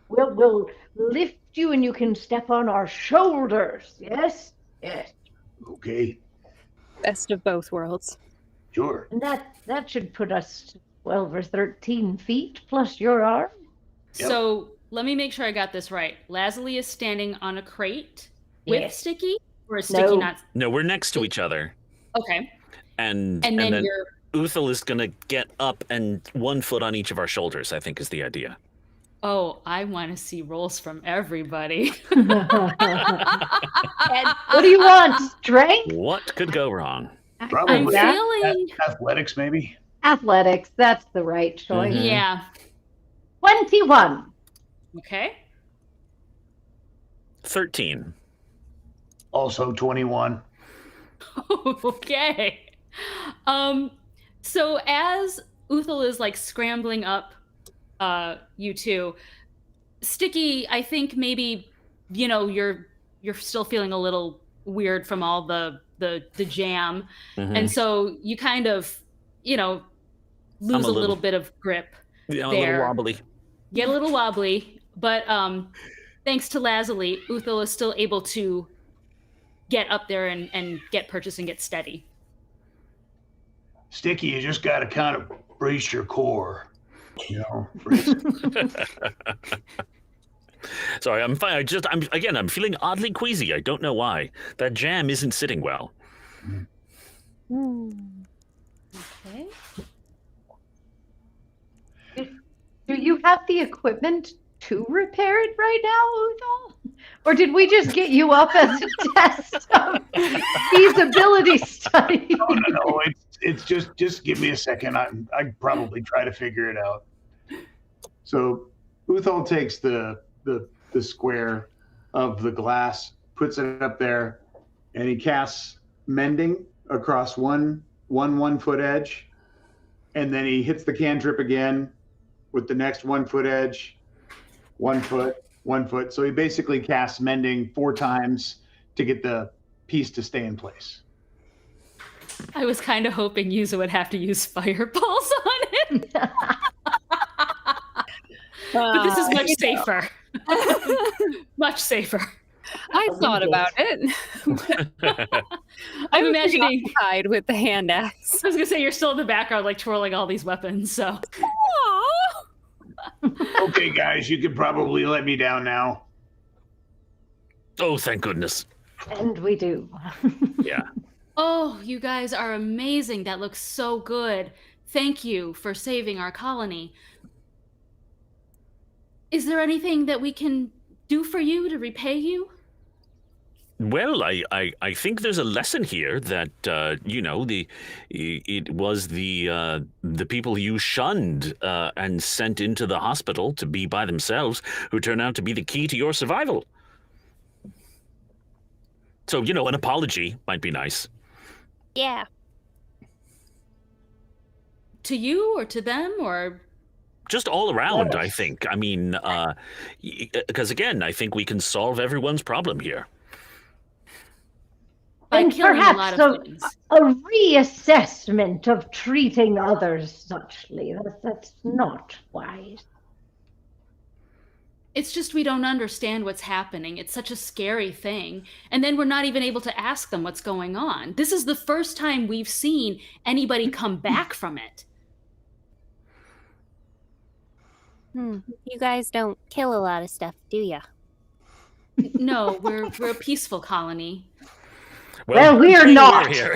we'll lift you, and you can step on our shoulders. Yes. Yes. Okay, Best of both worlds. sure. And that should put us to 12 or 13 feet plus your arm. Yep. So let me make sure I got this right. Leslie is standing on a crate with Yes. Sticky, or is Sticky No. not? No, we're next to each other. Okay. And And then you're Uthal is going to get up and 1 foot on each of our shoulders, I think is the idea. Oh, I want to see rolls from everybody. And what do you want? Strength? What could go wrong? I'm Probably feeling. athletics, maybe. Athletics. That's the right choice. Mhm. Yeah. 21. Okay. 13. Also 21. Okay. So as Uthal is like scrambling up you two, Sticky, I think maybe, you know, you're still feeling a little weird from all the jam. Mhm. And so you kind of, you know, lose a a little- little bit of grip. Yeah, a there. little wobbly. Get a little wobbly, but thanks to Lazuli, Uthal is still able to get up there and get purchase and get steady. Sticky, you just got to kind of brace your core. You know, brace it. Sorry, I'm fine. I'm feeling oddly queasy. I don't know why. That jam isn't sitting well. Okay. Do you have the equipment to repair it right now, Uthal? Or did we just get you up as a test of feasibility study? No. It's just give me a second. I probably try to figure it out. So Uthal takes the square of the glass, puts it up there, and he casts mending across one 1-foot edge, and then he hits the cantrip again with the next 1-foot edge, 1 foot, 1 foot. So he basically casts mending 4 times to get the piece to stay in place. I was kind of hoping Yuza would have to use fireballs on it, but this is much safer. Much safer. I thought about it. I'm imagining. Hide with the hand axe. I was gonna say you're still in the background, like twirling all these weapons. So Okay, guys, you could probably let me down now. Oh, thank goodness. And we do. Yeah. Oh, you guys are amazing. That looks so good. Thank you for saving our colony. Is there anything that we can do for you to repay you? Well, I think there's a lesson here that it was the people you shunned and sent into the hospital to be by themselves who turned out to be the key to your survival. So, an apology might be nice. Yeah. To you or to them or? Just all around, I Yes. think. I mean, because again, I think we can solve everyone's problem here. by And killing a perhaps lot of things. a reassessment of treating others suchly. That's not wise. It's just we don't understand what's happening. It's such a scary thing. And then we're not even able to ask them what's going on. This is the first time we've seen anybody come back from it. You guys don't kill a lot of stuff, do ya? No, we're a peaceful colony. Well, we're not. here.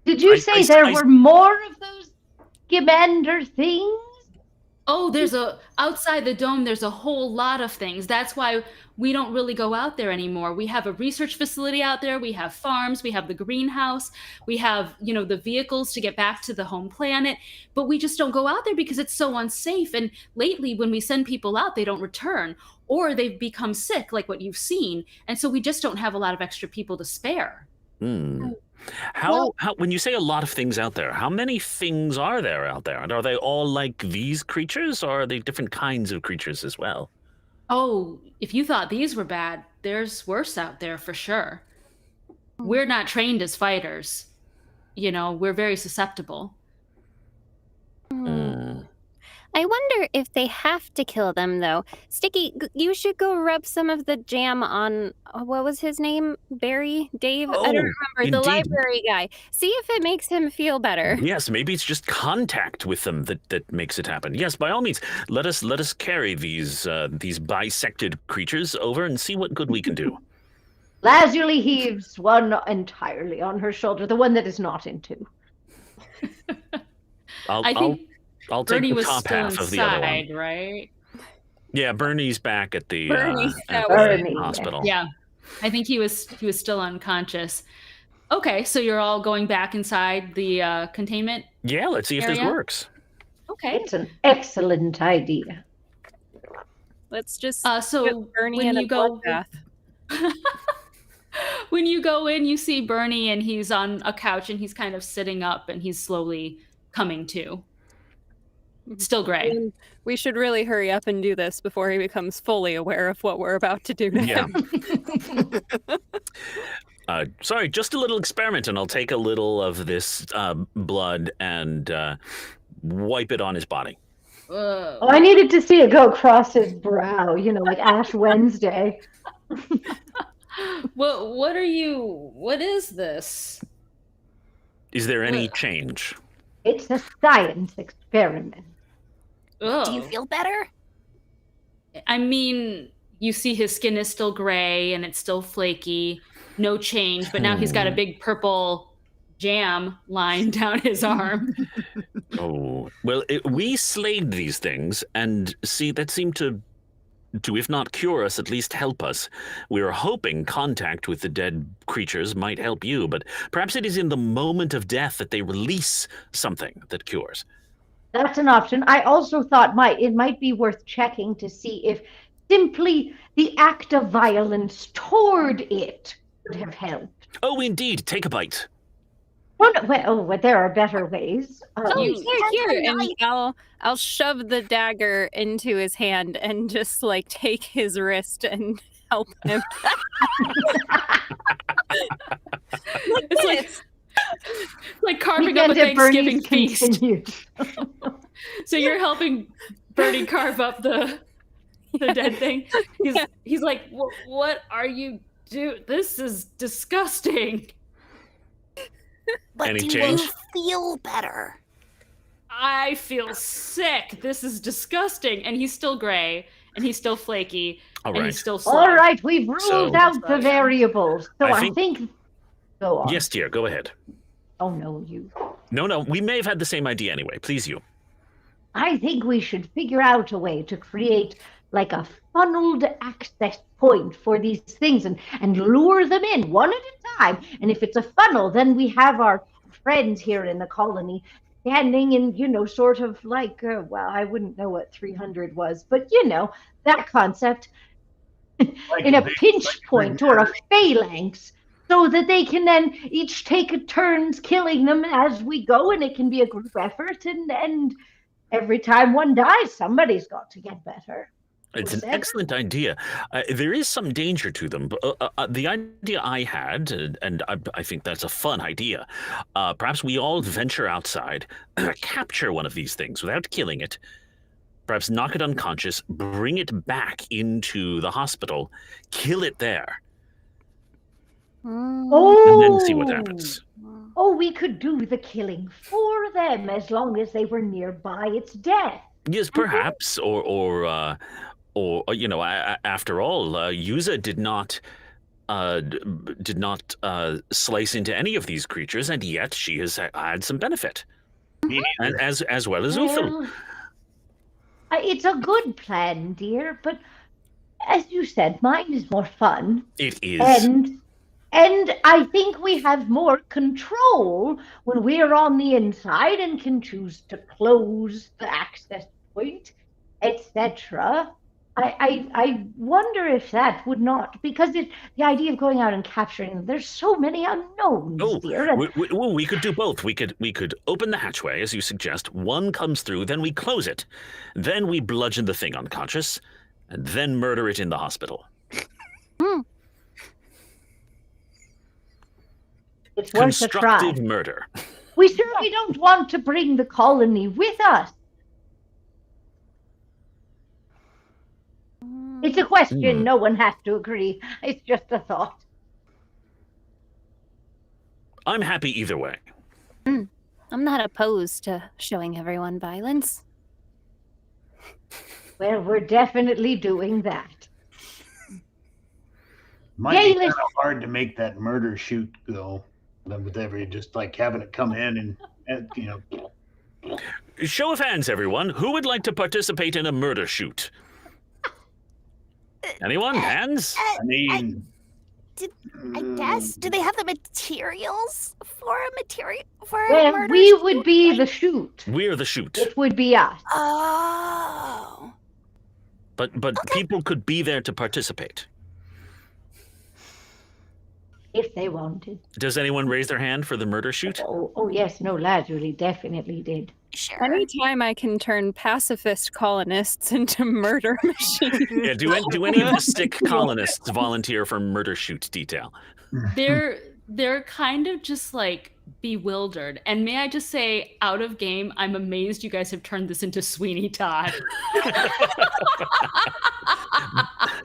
Did you say there were more of those Scamander things? Oh, outside the dome, there's a whole lot of things. That's why we don't really go out there anymore. We have a research facility out there. We have farms. We have the greenhouse. We have, the vehicles to get back to the home planet. But we just don't go out there because it's so unsafe. And lately, when we send people out, they don't return, or they've become sick, like what you've seen. And so we just don't have a lot of extra people to spare. How when you say a lot of things out there, how many things are there out there? And are they all like these creatures, or are they different kinds of creatures as well? Oh, if you thought these were bad, there's worse out there for sure. We're not trained as fighters. We're very susceptible. I wonder if they have to kill them, though. Sticky, you should go rub some of the jam on, what was his name? Barry? Dave? I don't remember. Indeed. The library guy. See if it makes him feel better. Yes, maybe it's just contact with them that makes it happen. Yes, by all means, let us carry these bisected creatures over and see what good we can do. Lazuli heaves one entirely on her shoulder, the one that is not in two. I'll take Bernie the was top still half of the other one. inside, right? Yeah, Bernie's back at the Bernie, hospital. Yeah, I think he was still unconscious. Okay, so you're all going back inside the containment. Yeah, let's see if this area? works. Okay. It's an excellent idea. Let's just So get Bernie when in a you go, bloodbath. when you go in, you see Bernie, and he's on a couch, and he's kind of sitting up, and he's slowly coming to. Still gray. And we should really hurry up and do this before he becomes fully aware of what we're about to do to him. Sorry, just a little experiment, and I'll take a little of this blood and wipe it on his body. Oh, I needed to see it go across his brow, like Ash Wednesday. What is this? Is there any change? It's a science experiment. Do you feel better? I mean, you see his skin is still gray and it's still flaky, no change, but now he's got a big purple jam line down his arm. Oh, well, we slayed these things, and see, that seemed to, if not cure us, at least help us. We were hoping contact with the dead creatures might help you, but perhaps it is in the moment of death that they release something that cures. That's an option. I also thought it might be worth checking to see if simply the act of violence toward it would have helped. Oh, indeed. Take a bite. Well, there are better ways. Here, and I'll shove the dagger into his hand and just take his wrist and help him. It's like carving up a Thanksgiving feast. So you're helping Bernie carve up the dead thing. He's like, what are you doing? This is disgusting. But Any do change? you feel better? I feel sick. This is disgusting. And he's still gray, and he's still flaky, All and right. he's still slow. All right, we've ruled out the variables. So I I think... Go on. Yes, dear, go ahead. Oh, no, you. No, we may have had the same idea anyway. Please, you. I think we should figure out a way to create a funneled access point for these things and lure them in one at a time. And if it's a funnel, then we have our friends here in the colony standing in, sort of I wouldn't know what 300 was, but that concept in a pinch point or a phalanx, so that they can then each take turns killing them as we go, and it can be a group effort, and every time one dies, somebody's got to get better. It's an Said? excellent idea. There is some danger to them. The idea I had, and I think that's a fun idea. Perhaps we all venture outside, capture one of these things without killing it, perhaps knock it unconscious, bring it back into the hospital, kill it there, and then see what happens. Oh, we could do the killing for them as long as they were nearby its death. Yes, perhaps, or after all, Yuza did not slice into any of these creatures, and yet she has had some benefit, and as well as Uthal. Well, it's a good plan, dear, but as you said, mine is more fun. It is. And I think we have more control when we're on the inside and can choose to close the access point, etc. I wonder if that would not, because the idea of going out and capturing them, there's so many unknowns, dear. We could do both. We could open the hatchway, as you suggest. One comes through, then we close it. Then we bludgeon the thing unconscious, and then murder it in the hospital. It's worth a try. Constructive murder. We certainly don't want to bring the colony with us. It's a question. No one has to agree. It's just a thought. I'm happy either way. I'm not opposed to showing everyone violence. Well, we're definitely doing that. Might be kind of hard to make that murder shoot go. With just like having it come in and Show of hands, everyone. Who would like to participate in a murder shoot? Anyone? Hands? I mean, I guess. Do they have the materials for a Well, murder we shoot? would be the shoot. We're the shoot. It would be us. Oh. But people could be there to participate. If they wanted. Does anyone raise their hand for the murder shoot? Oh yes, no, Lazuli definitely did. Sure. Anytime I can turn pacifist colonists into murder machines. Yeah, do any of the sick colonists volunteer for murder shoot detail? They're kind of just like bewildered. And may I just say, out of game, I'm amazed you guys have turned this into Sweeney Todd.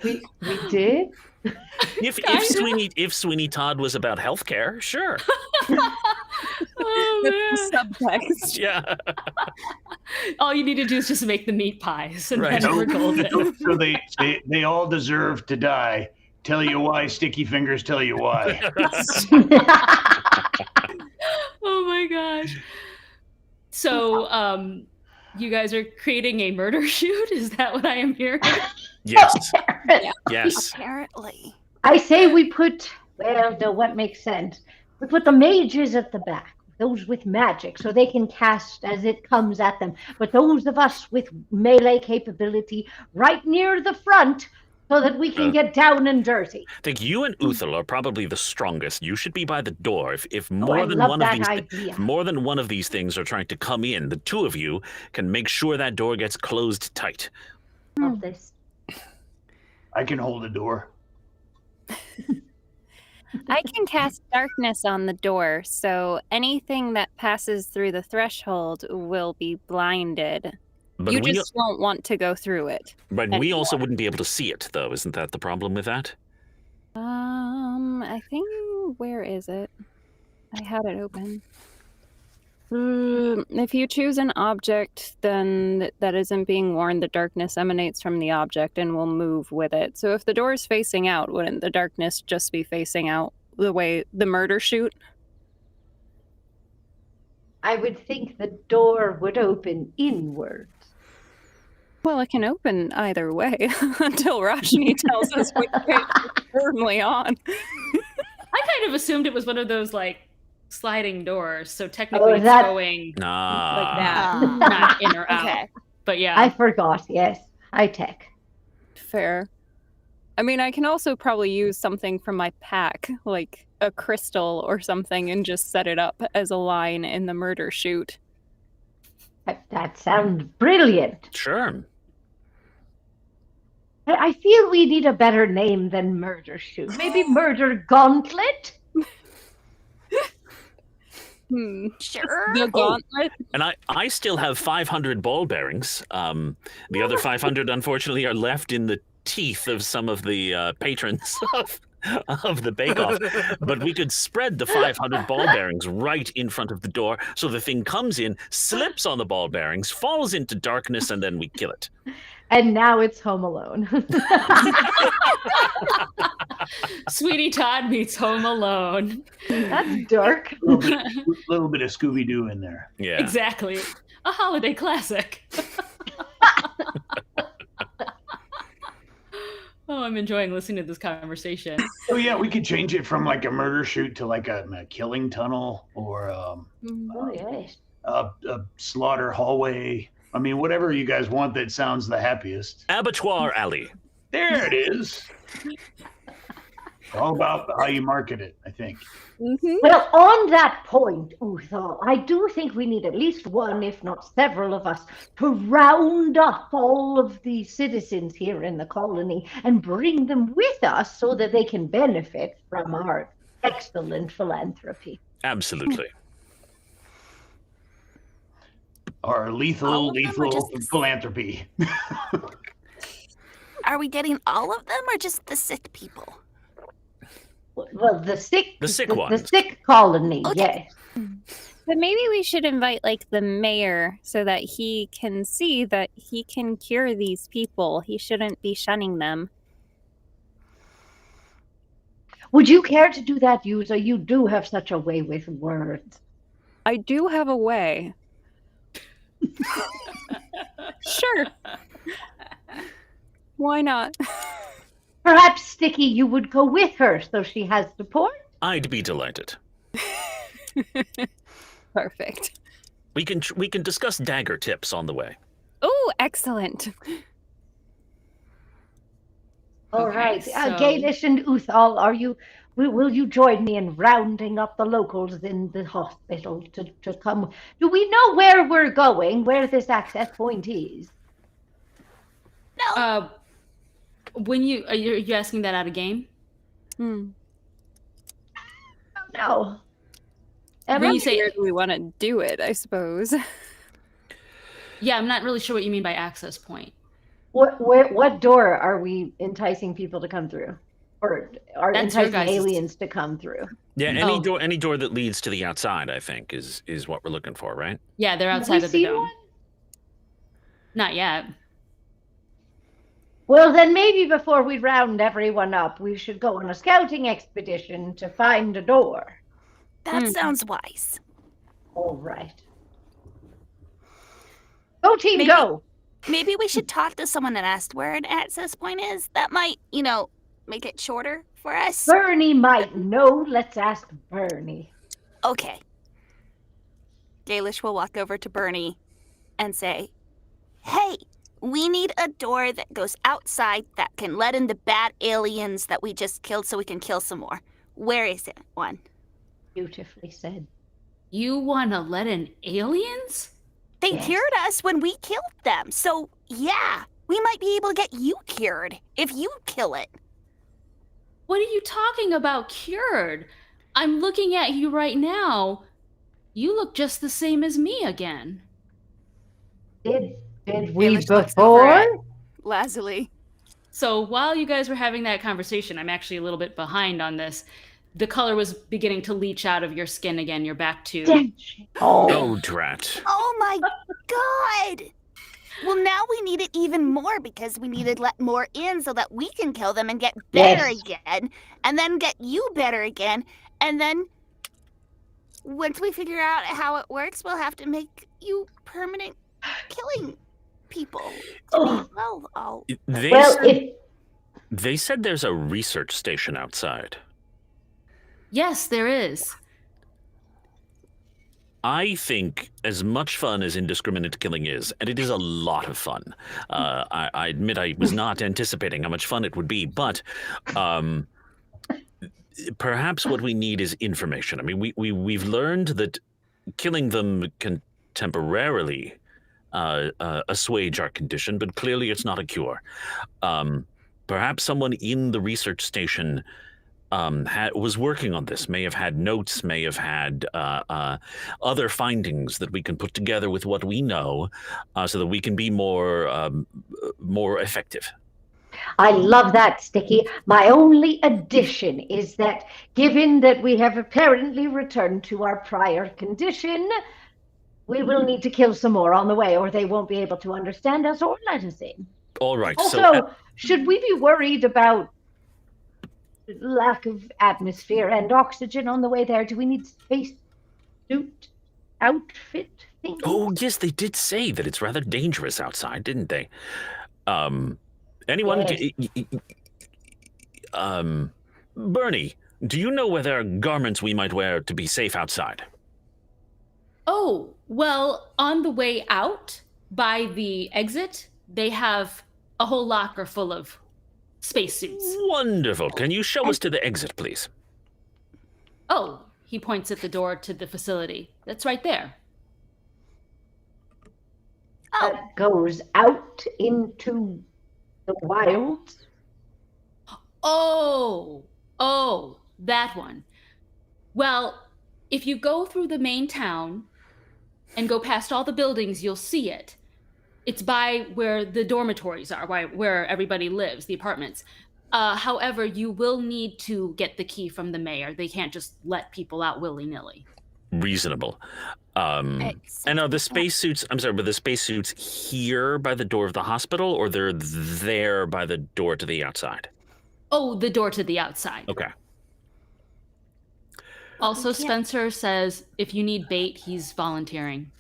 We did? If Sweeney Todd was about healthcare, sure. Oh, That's the subtext. Yeah. All you need to do is just make the meat pies, and Right. then we're golden. So they all deserve to die. Tell you why, Sticky Fingers. Tell you why. Oh my gosh. So, you guys are creating a murder shoot? Is that what I am hearing? Yes. Yes. Apparently. I say we put, well, no, what makes sense? We put the mages at the back, those with magic, so they can cast as it comes at them. But those of us with melee capability right near the front, so that we can get down and dirty. I think you and Uthal are probably the strongest. You should be by the door. If I more than love one of that these idea. if more than one of these things are trying to come in, the two of you can make sure that door gets closed tight. Love this. I can hold a door. I can cast darkness on the door, so anything that passes through the threshold will be blinded. But You just won't want to go through it. we also wouldn't be able to see it, though. Isn't that the problem with that? I think, where is it? I had it open. If you choose an object, then that isn't being worn, the darkness emanates from the object and will move with it. So if the door is facing out, wouldn't the darkness just be facing out the way the murder chute? I would think the door would open inwards. Well, it can open either way until Rashni tells us we can't firmly on. I kind of assumed it was one of those like sliding doors, so technically it's that- going like Ah. that, not in or out. Okay. But yeah, I forgot, yes. High tech. Fair. I mean, I can also probably use something from my pack, like a crystal or something, and just set it up as a line in the murder chute. That sounds brilliant. Sure. I feel we need a better name than Murder Shoot. Maybe Murder Gauntlet? Sure. The gauntlet. And I still have 500 ball bearings. The other 500, unfortunately, are left in the teeth of some of the patrons of the bake-off. But we could spread the 500 ball bearings right in front of the door, so the thing comes in, slips on the ball bearings, falls into darkness, and then we kill it. And now it's Home Alone. Sweetie Todd meets Home Alone. That's dark. Little bit of Scooby-Doo in there. Yeah. Exactly. A holiday classic. Oh, I'm enjoying listening to this conversation. Oh yeah, we could change it from like a murder shoot to like a killing tunnel or Oh, yes. a slaughter hallway. I mean, whatever you guys want that sounds the happiest. Abattoir alley. There it is. All about how you market it, I think. Well, on that point, Uthal, I do think we need at least one, if not several of us, to round up all of the citizens here in the colony and bring them with us so that they can benefit from our excellent philanthropy. Absolutely. Or lethal philanthropy. Are we getting all of them or just the sick people? Well, the sick ones. The sick colony, Okay. yes. But maybe we should invite like the mayor so that he can see that he can cure these people. He shouldn't be shunning them. Would you care to do that, user? You do have such a way with words. I do have a way. Sure. Why not? Perhaps, Sticky, you would go with her so she has support? I'd be delighted. Perfect. We can discuss dagger tips on the way. Oh, excellent. All Okay, right. so- Gaelish and Uthal, will you join me in rounding up the locals in the hospital to come? Do we know where we're going, where this access point is? No. When you are you asking that out of game? No. When you say Where do we want to do it, I suppose. yeah, I'm not really sure what you mean by access point. What door are we enticing people to come through? Or are That's your enticing guys' aliens to come through? Yeah, Oh. any door that leads to the outside, I think, is what we're looking for, right? Yeah, they're Have outside we of the seen dome. one? Not yet. Well, then maybe before we round everyone up, we should go on a scouting expedition to find a door. That sounds wise. All right. Go team, Maybe- go! Maybe we should talk to someone and ask where an access point is. That might, make it shorter for us. Bernie might know. Let's ask Bernie. Okay. Gaelish will walk over to Bernie and say, "Hey, we need a door that goes outside that can let in the bad aliens that we just killed so we can kill some more. Where is it, one?" Beautifully said. You want to let in aliens? They Yes. cured us when we killed them. So, yeah, we might be able to get you cured if you kill it. What are you talking about, cured? I'm looking at you right now. You look just the same as me again. Did we Gaelish looks over at before? Lazuli. So while you guys were having that conversation, I'm actually a little bit behind on this. The color was beginning to leach out of your skin again. You're back to... Oh, drat. Oh my god! Well, now we need it even more because we need to let more in so that we can kill them and get better Yes. again, and then get you better again, and then once we figure out how it works, we'll have to make you permanent killing people. Oh. Well, I'll... They Well, said, they said there's a research station outside. Yes, there is. I think as much fun as indiscriminate killing is, and it is a lot of fun. I admit I was not anticipating how much fun it would be, but perhaps what we need is information. I mean, we've learned that killing them can temporarily assuage our condition, but clearly it's not a cure. Perhaps someone in the research station was working on this, may have had notes, may have had other findings that we can put together with what we know, so that we can be more effective. I love that, Sticky. My only addition is that given that we have apparently returned to our prior condition, we will need to kill some more on the way, or they won't be able to understand us or let us in. All right. Also, should we be worried about lack of atmosphere and oxygen on the way there? Do we need space suit outfit things? Oh, yes, they did say that it's rather dangerous outside, didn't they? Anyone? Yes. Bernie, do you know where there are garments we might wear to be safe outside? Oh, well, on the way out by the exit, they have a whole locker full of spacesuits. Wonderful. Can you show us to the exit, please? Oh, he points at the door to the facility. That's right there. That goes out into the wilds. Oh, that one. Well, if you go through the main town and go past all the buildings, you'll see it. It's by where the dormitories are, where everybody lives, the apartments. However, you will need to get the key from the mayor. They can't just let people out willy-nilly. Reasonable. And are the spacesuits, I'm sorry, were the spacesuits here by the door of the hospital, or they're there by the door to the outside? Oh, the door to the outside. Okay. Also, Spencer says if you need bait, he's volunteering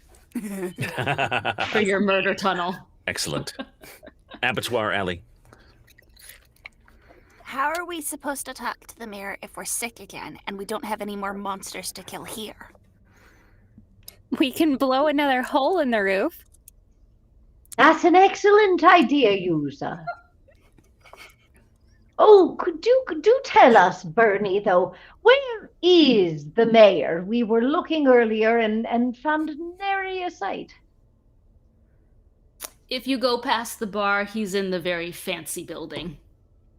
for your murder tunnel. Excellent. Abattoir Alley. How are we supposed to talk to the mayor if we're sick again and we don't have any more monsters to kill here? We can blow another hole in the roof. That's an excellent idea, user. Oh, could you tell us, Bernie, though, where is the mayor? We were looking earlier and found nary a sight. If you go past the bar, he's in the very fancy building.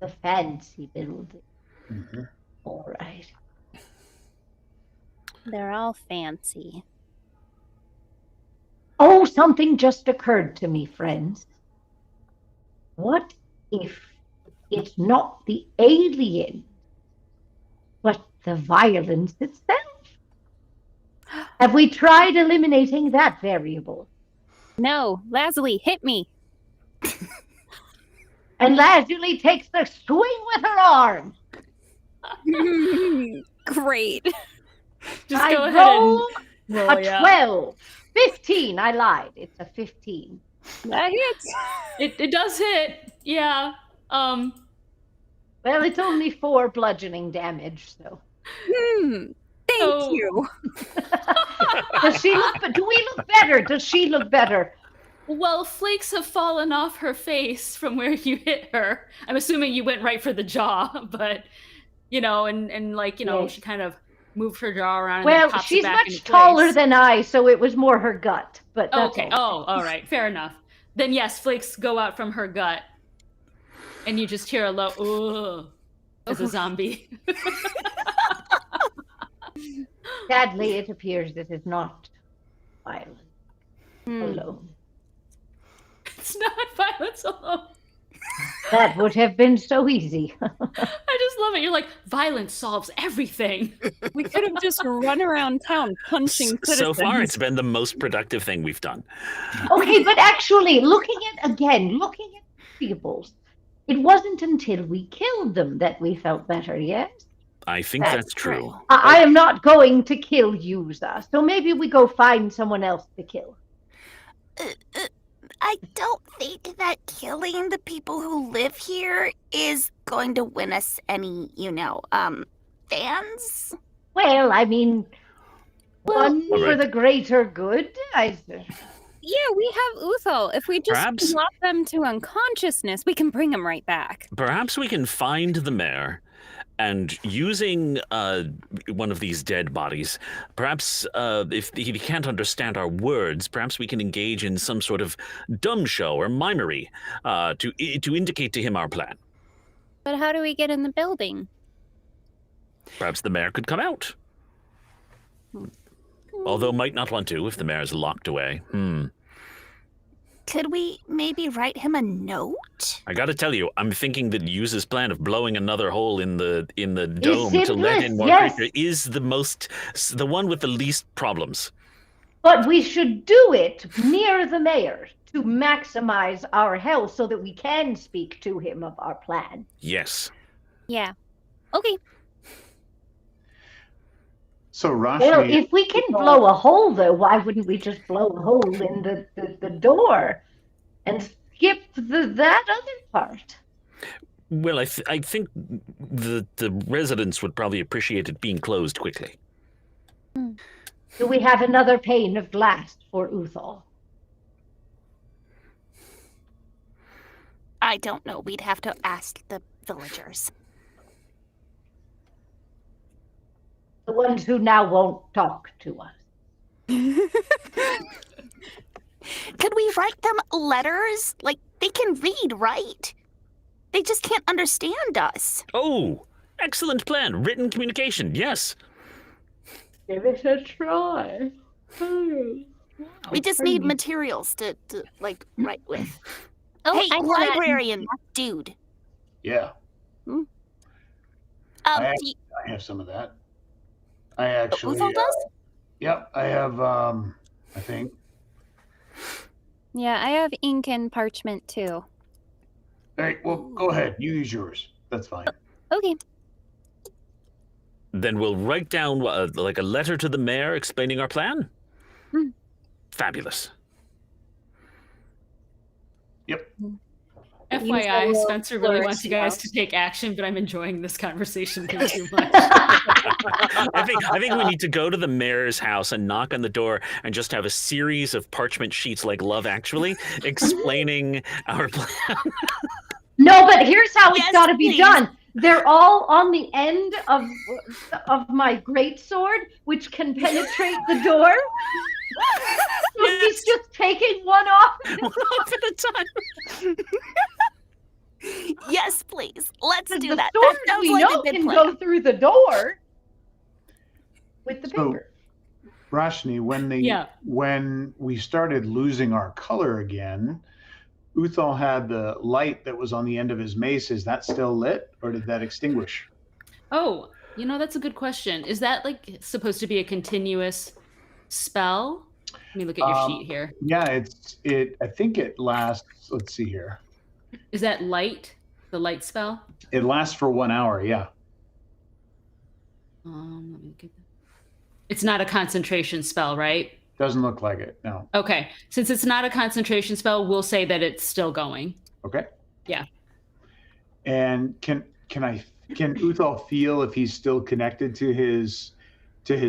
The fancy building. Mm-hmm. All right. They're all fancy. Oh, something just occurred to me, friends. What if it's not the alien, but the violence itself? Have we tried eliminating that variable? No, Lazuli, hit me. And Lazuli takes the swing with her arm. Great. Just go I ahead roll and roll, a yeah. 12. 15, I lied. It's a 15. That hits. It does hit, yeah. Well, it's only 4 bludgeoning damage, so. Thank you. Does she look? Do we look better? Does she look better? Well, flakes have fallen off her face from where you hit her. I'm assuming you went right for the jaw, but, and like, Yes. she kind of moved her jaw around and Well, then pops it she's back into much taller place. than I, so it was more her gut. But that's Okay. all. Oh, all right. Fair enough. Then yes, flakes go out from her gut, and you just hear a low "ugh" as a zombie. Sadly, it appears this is not violence alone. It's not violence alone. That would have been so easy. I just love it. You're like, violence solves everything. We could have just run around town punching citizens. So far, it's been the most productive thing we've done. Okay, but actually, looking at variables, it wasn't until we killed them that we felt better, yes? I think that's true. I am not going to kill Yuza, so maybe we go find someone else to kill. I don't think that killing the people who live here is going to win us any, fans. Well, I mean, one All for right. the greater good. Yeah, we have Uthal. If we just Perhaps- drop them to unconsciousness, we can bring them right back. Perhaps we can find the mayor, and using one of these dead bodies, perhaps if he can't understand our words, perhaps we can engage in some sort of dumb show or mimery to indicate to him our plan. But how do we get in the building? Perhaps the mayor could come out. Although might not want to if the mayor's locked away. Could we maybe write him a note? I gotta tell you, I'm thinking that Yuza's plan of blowing another hole in the dome to let in more creature is the one with the least problems. But we should do it near the mayor to maximize our health so that we can speak to him of our plan. Yes. Yeah. Okay. So Rashmi, Well, if we can blow a hole, though, why wouldn't we just blow a hole in the door and skip that other part? Well, I think the residents would probably appreciate it being closed quickly. Do we have another pane of glass for Uthal? I don't know. We'd have to ask the villagers. The ones who now won't talk to us. Could we write them letters? Like, they can read, right? They just can't understand us. Oh, excellent plan. Written communication, yes. Give it a try. We just need materials to like, write with. Oh, Hey, I have librarian dude. Yeah, I I have some of that. I actually. Uthal does? Yep, I have. I think. Yeah, I have ink and parchment too. Hey, well, go ahead. You use yours. That's fine. Okay. Then we'll write down like a letter to the mayor explaining our plan. Fabulous. Yep. FYI, Spencer really wants you guys to take action, but I'm enjoying this conversation way too much. I think we need to go to the mayor's house and knock on the door and just have a series of parchment sheets like Love Actually explaining our plan. No, but here's how it's Yes, got to be please. done. They're all on the end of my greatsword, which can penetrate the door. So he's just taking one off. One off at a time. Yes, please. Let's do The that. sword That sounds we like know a good can plan. go through the door with the So- paper. Rashni, when we started losing our color again, Uthal had the light that was on the end of his mace. Is that still lit, or did that extinguish? Oh, that's a good question. Is that like supposed to be a continuous spell? Let me look at your sheet here. Yeah, I think it lasts. Let's see here. Is that light? The light spell? It lasts for 1 hour. Yeah. Let me get that. It's not a concentration spell, right? Doesn't look like it. No. Okay. Since it's not a concentration spell, we'll say that it's still going. Okay. Yeah. And can Uthal feel if he's still connected to his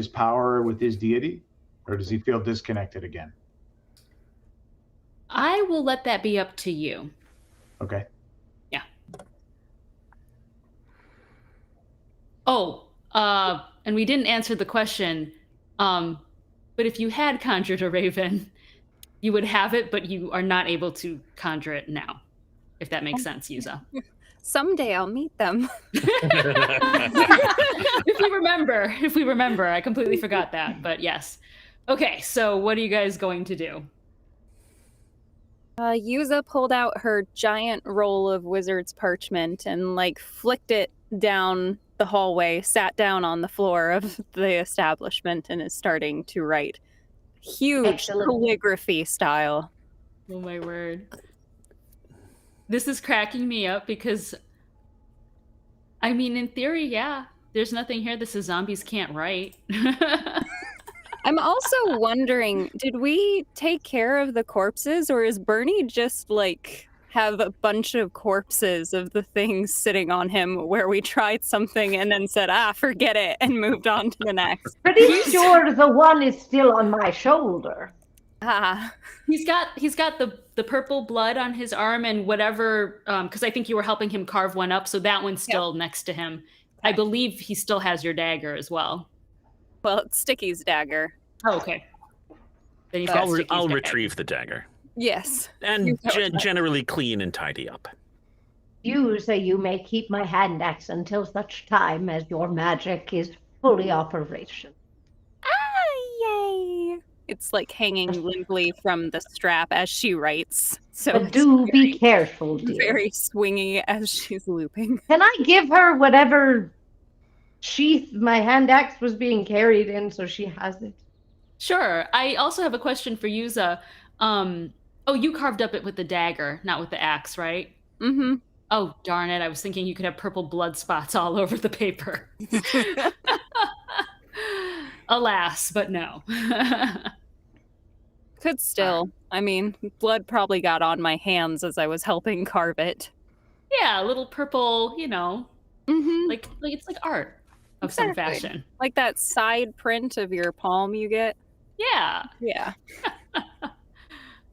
power with his deity, or does he feel disconnected again? I will let that be up to you. Okay. Yeah. Oh, and we didn't answer the question. But if you had conjured a raven, you would have it, but you are not able to conjure it now. If that makes sense, Yuza. Someday I'll meet them. If we remember, I completely forgot that, but yes. Okay, so what are you guys going to do? Yuza pulled out her giant roll of wizard's parchment and like flicked it down the hallway, sat down on the floor of the establishment, and is starting to write. Huge Excellent. calligraphy style. Oh my word. This is cracking me up because, I mean, in theory, yeah, there's nothing here that says zombies can't write. I'm also wondering, did we take care of the corpses, or is Bernie just like have a bunch of corpses of the things sitting on him where we tried something and then said, forget it, and moved on to the next? Pretty sure the one is still on my shoulder. He's got the purple blood on his arm and whatever, because I think you were helping him carve one up, so that one's still next to him. I believe he still has your dagger as well. Well, it's Sticky's dagger. Oh, okay. Then he's got I'll Sticky's dagger. retrieve the dagger. Yes. And generally clean and tidy up. You say you may keep my hand axe until such time as your magic is fully operational. Yay! It's like hanging limply from the strap as she writes. So But it's do be careful, dear. very swingy as she's looping. Can I give her whatever sheath my hand axe was being carried in so she has it? Sure. I also have a question for Yuza. Oh, you carved up it with the dagger, not with the axe, right? Mm-hmm. Oh, darn it. I was thinking you could have purple blood spots all over the paper. Alas, but no. Could still. I mean, blood probably got on my hands as I was helping carve it. Yeah, a little purple, Mm-hmm. like it's like art of some fashion. Like that side print of your palm you get. Yeah. Yeah.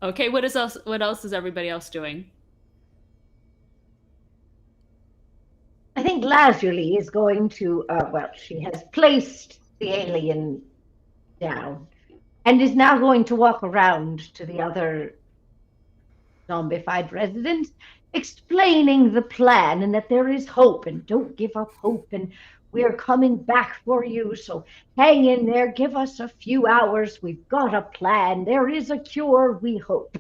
Okay, what else is everybody else doing? I think Lazuli is going to, she has placed the alien down and is now going to walk around to the other zombified residents, explaining the plan and that there is hope and don't give up hope and we're coming back for you. So hang in there, give us a few hours. We've got a plan. There is a cure, we hope.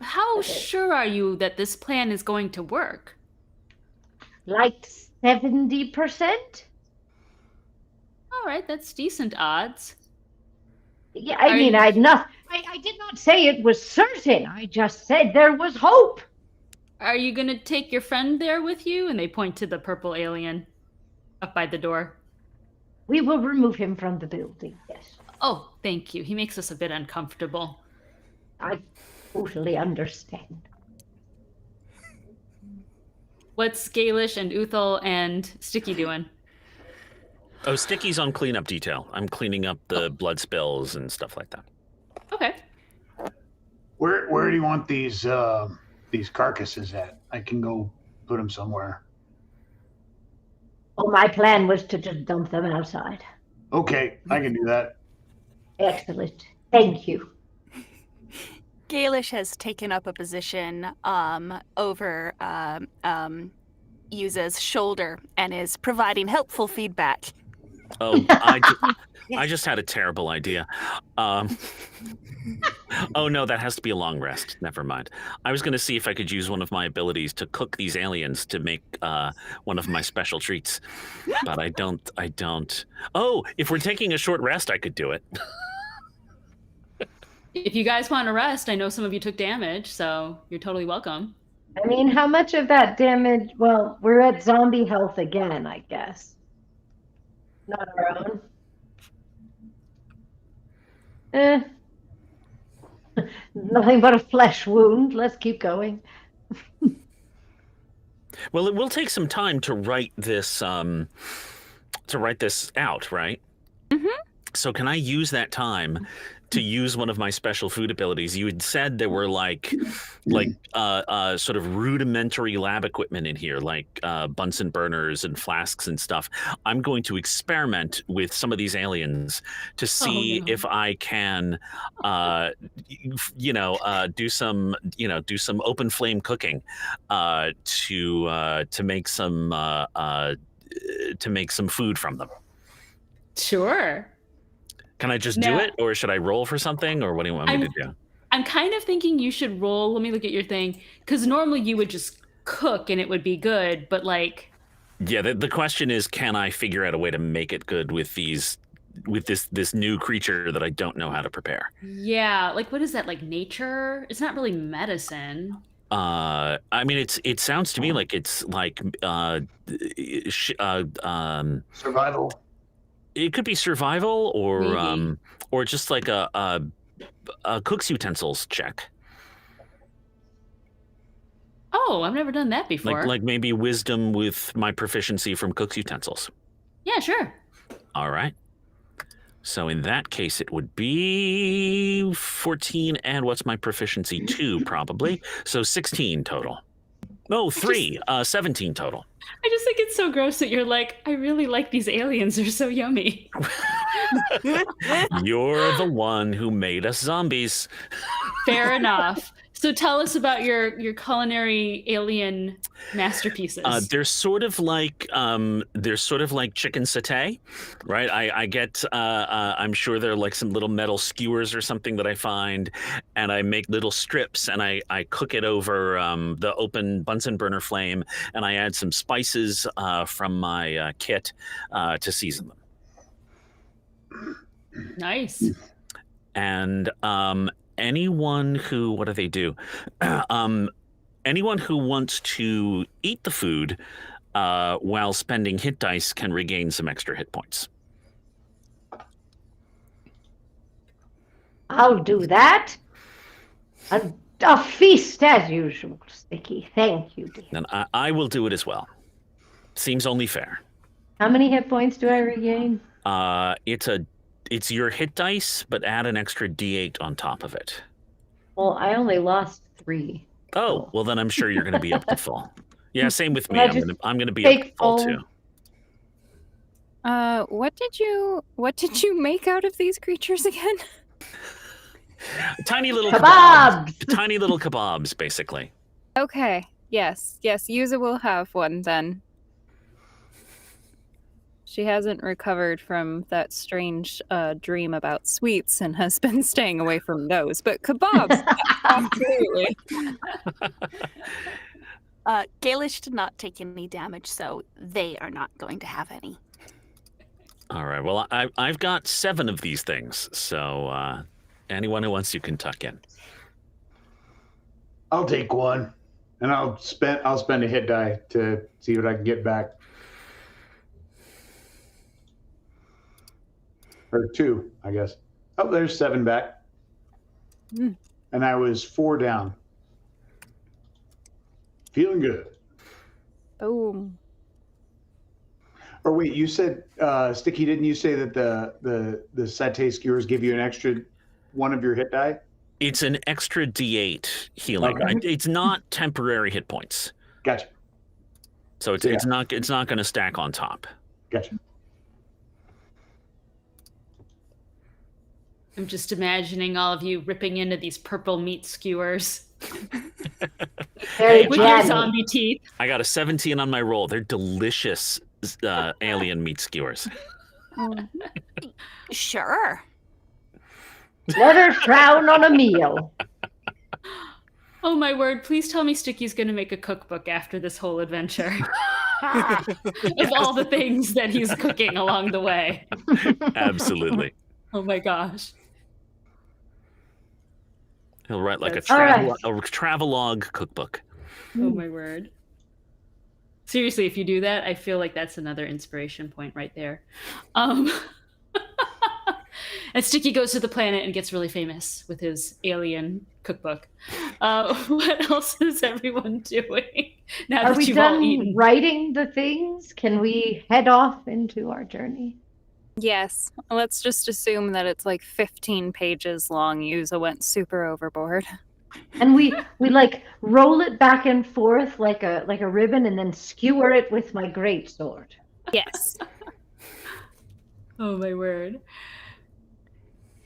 How sure are you that this plan is going to work? Like 70%? All right, that's decent odds. Yeah, I mean, I did not say it was certain. I just said there was hope. Are you going to take your friend there with you? And they point to the purple alien up by the door. We will remove him from the building, yes. Oh, thank you. He makes us a bit uncomfortable. I totally understand. What's Galish and Uthal and Sticky doing? Oh, Sticky's on cleanup detail. I'm cleaning up the blood spills and stuff like that. Okay. Where do you want these carcasses at? I can go put them somewhere. Oh, my plan was to just dump them outside. Okay, I can do that. Excellent. Thank you. Galish has taken up a position over Yuza's shoulder and is providing helpful feedback. Oh, I just had a terrible idea. Oh no, that has to be a long rest. Never mind. I was going to see if I could use one of my abilities to cook these aliens to make one of my special treats, but I don't. Oh, if we're taking a short rest, I could do it. If you guys want to rest, I know some of you took damage, so you're totally welcome. I mean, how much of that damage? Well, we're at zombie health again, I guess. Not our own. Nothing but a flesh wound. Let's keep going. Well, it will take some time to write this out, right? Mm-hmm. So can I use that time to use one of my special food abilities? You had said there were like sort of rudimentary lab equipment in here, like Bunsen burners and flasks and stuff. I'm going to experiment with some of these aliens to see if I can, do some open flame cooking to make some food from them. Sure. Can I just do it, or should I roll for something, or what do you want me to do? I'm kind of thinking you should roll. Let me look at your thing, because normally you would just cook and it would be good, but like... Yeah, the question is, can I figure out a way to make it good with this new creature that I don't know how to prepare? Yeah, like what is that, like nature? It's not really medicine. I mean, it sounds to me like it's like Survival. It could be survival, or just like a cook's utensils check. Oh, I've never done that before. Like maybe wisdom with my proficiency from cook's utensils. Yeah, sure. All right. So in that case, it would be 14, and what's my proficiency? 2, probably. So 16 total. No, 3. 17 total. I just think it's so gross that you're like, I really like these aliens. They're so yummy. You're the one who made us zombies. Fair enough. So tell us about your culinary alien masterpieces. They're sort of like chicken satay, right? I get I'm sure they're like some little metal skewers or something that I find, and I make little strips and I cook it over the open Bunsen burner flame, and I add some spices from my kit to season them. Nice. And anyone who, what do they do? Anyone who wants to eat the food while spending hit dice can regain some extra hit points. I'll do that. A feast as usual, Sticky. Thank you, dear. And I will do it as well. Seems only fair. How many hit points do I regain? It's your hit dice, but add an extra D8 on top of it. Well, I only lost 3. Oh, well then I'm sure you're going to be up to full. Yeah, same with me. Well, I'm going to be up to full full. too. What did you make out of these creatures again? Tiny little Kebabs! Tiny little kebabs, basically. Okay. Yes. Yuza will have one then. She hasn't recovered from that strange dream about sweets and has been staying away from those. But kebabs, absolutely. Gaelish did not take any damage, so they are not going to have any. All right. Well, I've got 7 of these things, so anyone who wants you can tuck in. I'll take one, and I'll spend a hit die to see what I can get back. Or 2, I guess. Oh, there's 7 back. Mm. And I was 4 down. Feeling good. Boom. Or wait, you said, Sticky, didn't you say that the satay skewers give you an extra 1 of your hit die? It's an extra D8 healing. Okay. It's not temporary hit points. Gotcha. So it's not going to stack on top. Gotcha. I'm just imagining all of you ripping into these purple meat skewers Very with your jammy. zombie teeth. I got a 17 on my roll. They're delicious alien meat skewers. Sure. Let her frown on a meal. Oh my word, please tell me Sticky's gonna make a cookbook after this whole adventure. Of all the things that he's cooking along the way. Absolutely. Oh my gosh. He'll write like a That's travelogue cookbook. Oh my word. Seriously, if you do that, I feel like that's another inspiration point right there. And Sticky goes to the planet and gets really famous with his alien cookbook. What else is everyone doing now Are that we you've all done eaten? writing the things? Can we head off into our journey? Yes. Let's just assume that it's like 15 pages long. Yuza went super overboard. And we like roll it back and forth like a ribbon and then skewer it with my greatsword. Yes. Oh my word.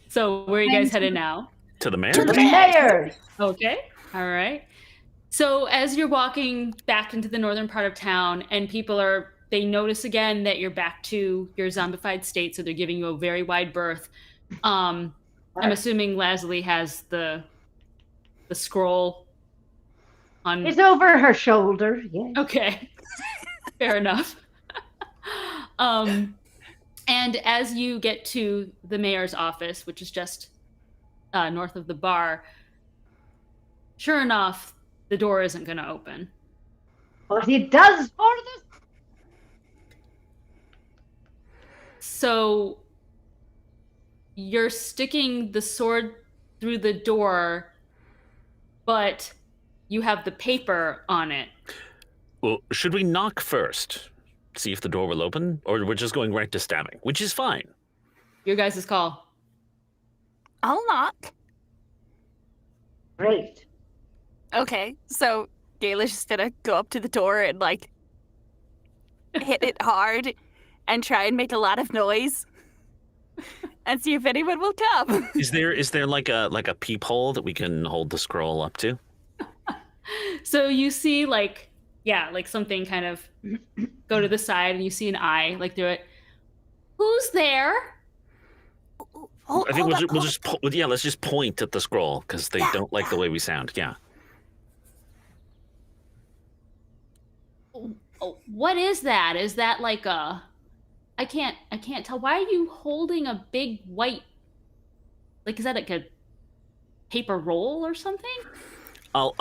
So where are you guys headed now? To the mayor? To the mayor! Okay. All right. So as you're walking back into the northern part of town and they notice again that you're back to your zombified state, so they're giving you a very wide berth. I'm assuming Leslie has the scroll on. It's over her shoulder. Yes. Okay. Fair enough. And as you get to the mayor's office, which is just north of the bar, sure enough, the door isn't going to open. But it does for this. So you're sticking the sword through the door, but you have the paper on it. Well, should we knock first? See if the door will open? Or we're just going right to stabbing, which is fine. Your guys' call. I'll knock. Great. Okay, so Gaelish is gonna go up to the door and like hit it hard and try and make a lot of noise. and see if anyone will come. Is there like a peephole that we can hold the scroll up to? So you see like something kind of go to the side, and you see an eye like through it. Who's there? Hold, I think hold up, we'll hold just let's just point at the scroll because they don't like the way we sound. Yeah. Oh, what is that? Is that like I can't tell. Why are you holding a big white, like, is that like a paper roll or something? I'll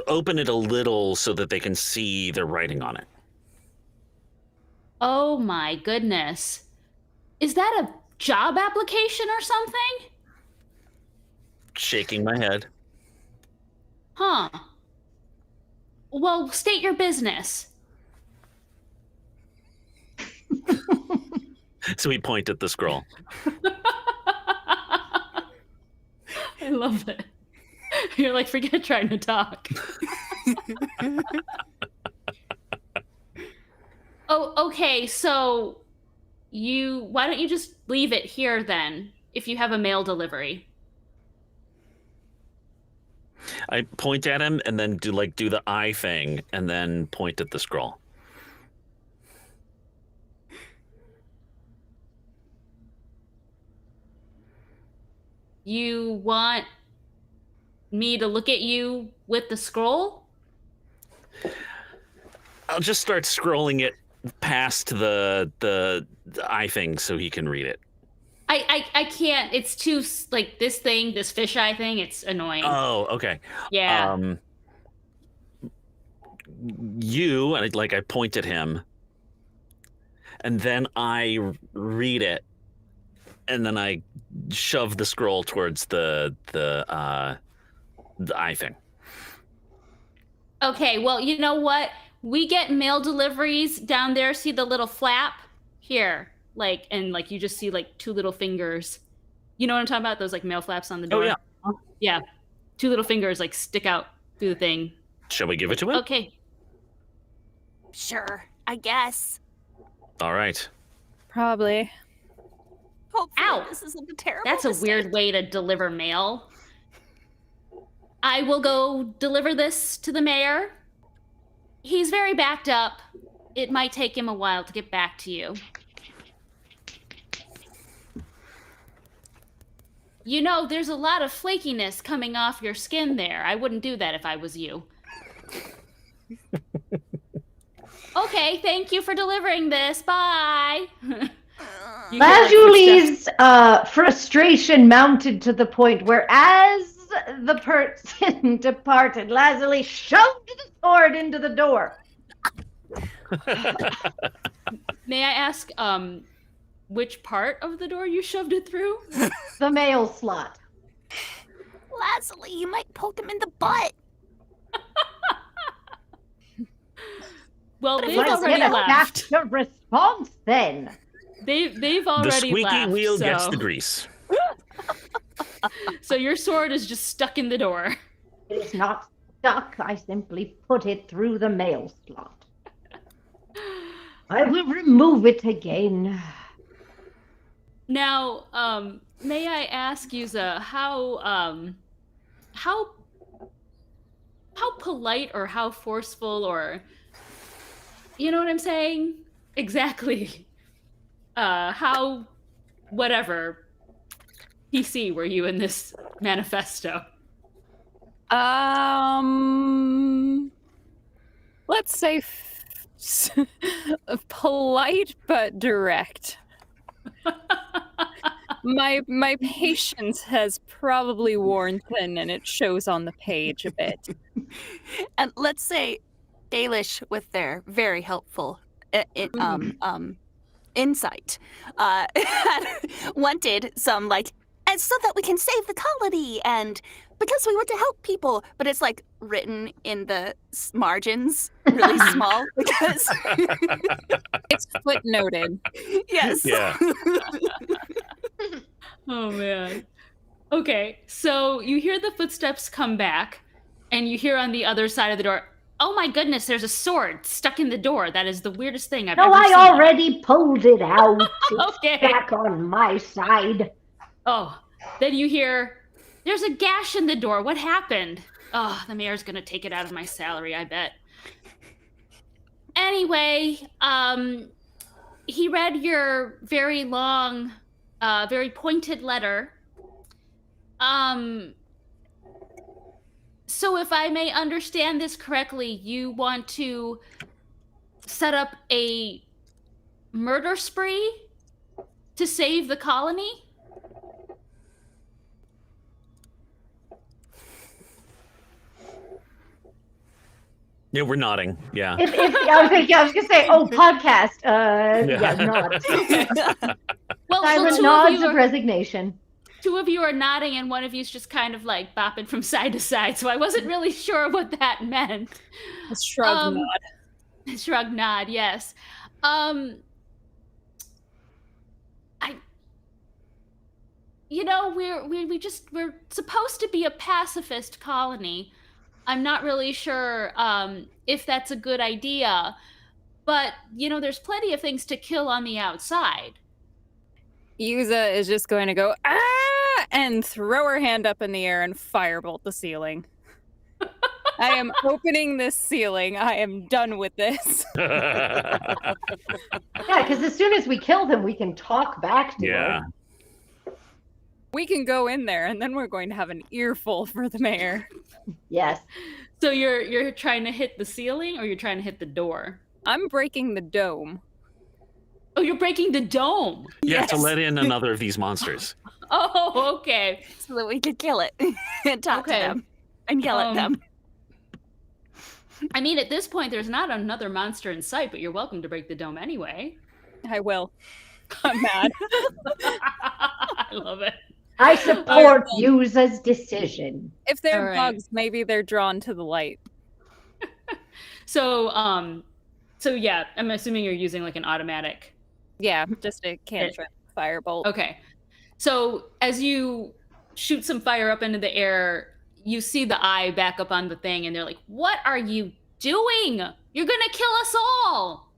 open it a little so that they can see the writing on it. Oh my goodness. Is that a job application or something? Shaking my head. Huh. Well, state your business. So we point at the scroll. I love it. You're like, forget trying to talk. Oh, okay, so why don't you just leave it here then, if you have a mail delivery? I point at him and then do the eye thing and then point at the scroll. You want me to look at you with the scroll? I'll just start scrolling it past the eye thing so he can read it. I can't. It's too, like, this fisheye thing, it's annoying. Oh, okay. Yeah. And I point at him, and then I read it, and then I shove the scroll towards the eye thing. Okay, well, you know what? We get mail deliveries down there. See the little flap? Here. And you just see, two little fingers. You know what I'm talking about? Those, mail flaps on the door? Oh, yeah. Yeah. Two little fingers, stick out through the thing. Shall we give it to him? Okay. Sure, I guess. All right. Probably. Hopefully Ow! this isn't a terrible That's a mistake. weird way to deliver mail. I will go deliver this to the mayor. He's very backed up. It might take him a while to get back to you. You know, there's a lot of flakiness coming off your skin there. I wouldn't do that if I was you. Okay, thank you for delivering this. Bye. Lazuli's frustration mounted to the point where, as the person departed, Lazuli shoved the sword into the door. May I ask, which part of the door you shoved it through? The mail slot. Lazuli, you might poke him in the butt. Well, they've Let's already get a left. faster response then. They've already The squeaky left. wheel so. gets the grease. So your sword is just stuck in the door. It is not stuck. I simply put it through the mail slot. I will remove it again. Now, may I ask you, how polite or how forceful, or, you know what I'm saying? Exactly. How, whatever, PC were you in this manifesto? Let's say polite but direct. My patience has probably worn thin, and it shows on the page a bit. And let's say Dalish, with their very helpful insight, wanted some and so that we can save the colony and because we want to help people, but it's written in the margins really small because It's footnoted. yes. Yeah. Oh, man. Okay, so you hear the footsteps come back, and you hear on the other side of the door, Oh my goodness, there's a sword stuck in the door. That is the weirdest thing I've No, ever seen. I already pulled it out. It's Okay. back on my side. Oh, then you hear, there's a gash in the door. What happened? Oh, the mayor's gonna take it out of my salary, I bet. Anyway, he read your very long, very pointed letter. So if I may understand this correctly, you want to set up a murder spree to save the colony? Yeah, we're nodding. Yeah. If I was gonna say, podcast. Not. Well, Silent two nods of resignation. Two of you are nodding, and one of you's just kind of like bopping from side to side. So I wasn't really sure what that meant. A shrug nod. Shrug nod. Yes. We're supposed to be a pacifist colony. I'm not really sure if that's a good idea, but there's plenty of things to kill on the outside. Yuza is just going to go, ah, and throw her hand up in the air and firebolt the ceiling. I am opening this ceiling. I am done with this. Yeah, because as soon as we kill them, we can talk back to her. We can go in there, and then we're going to have an earful for the mayor. Yes. So you're trying to hit the ceiling, or you're trying to hit the door? I'm breaking the dome. Oh, you're breaking the dome. Yeah, to let in another of these monsters. Oh, okay. So that we could kill it and talk to them and yell at them. I mean, at this point, there's not another monster in sight, but you're welcome to break the dome anyway. I will. I'm mad. I love it. I support Yuza's decision. If they're bugs, maybe they're drawn to the light. So yeah, I'm assuming you're using like an automatic. Yeah, just a cantrip firebolt. Okay. So as you shoot some fire up into the air, you see the eye back up on the thing, and they're like, "What are you doing? You're gonna kill us all!"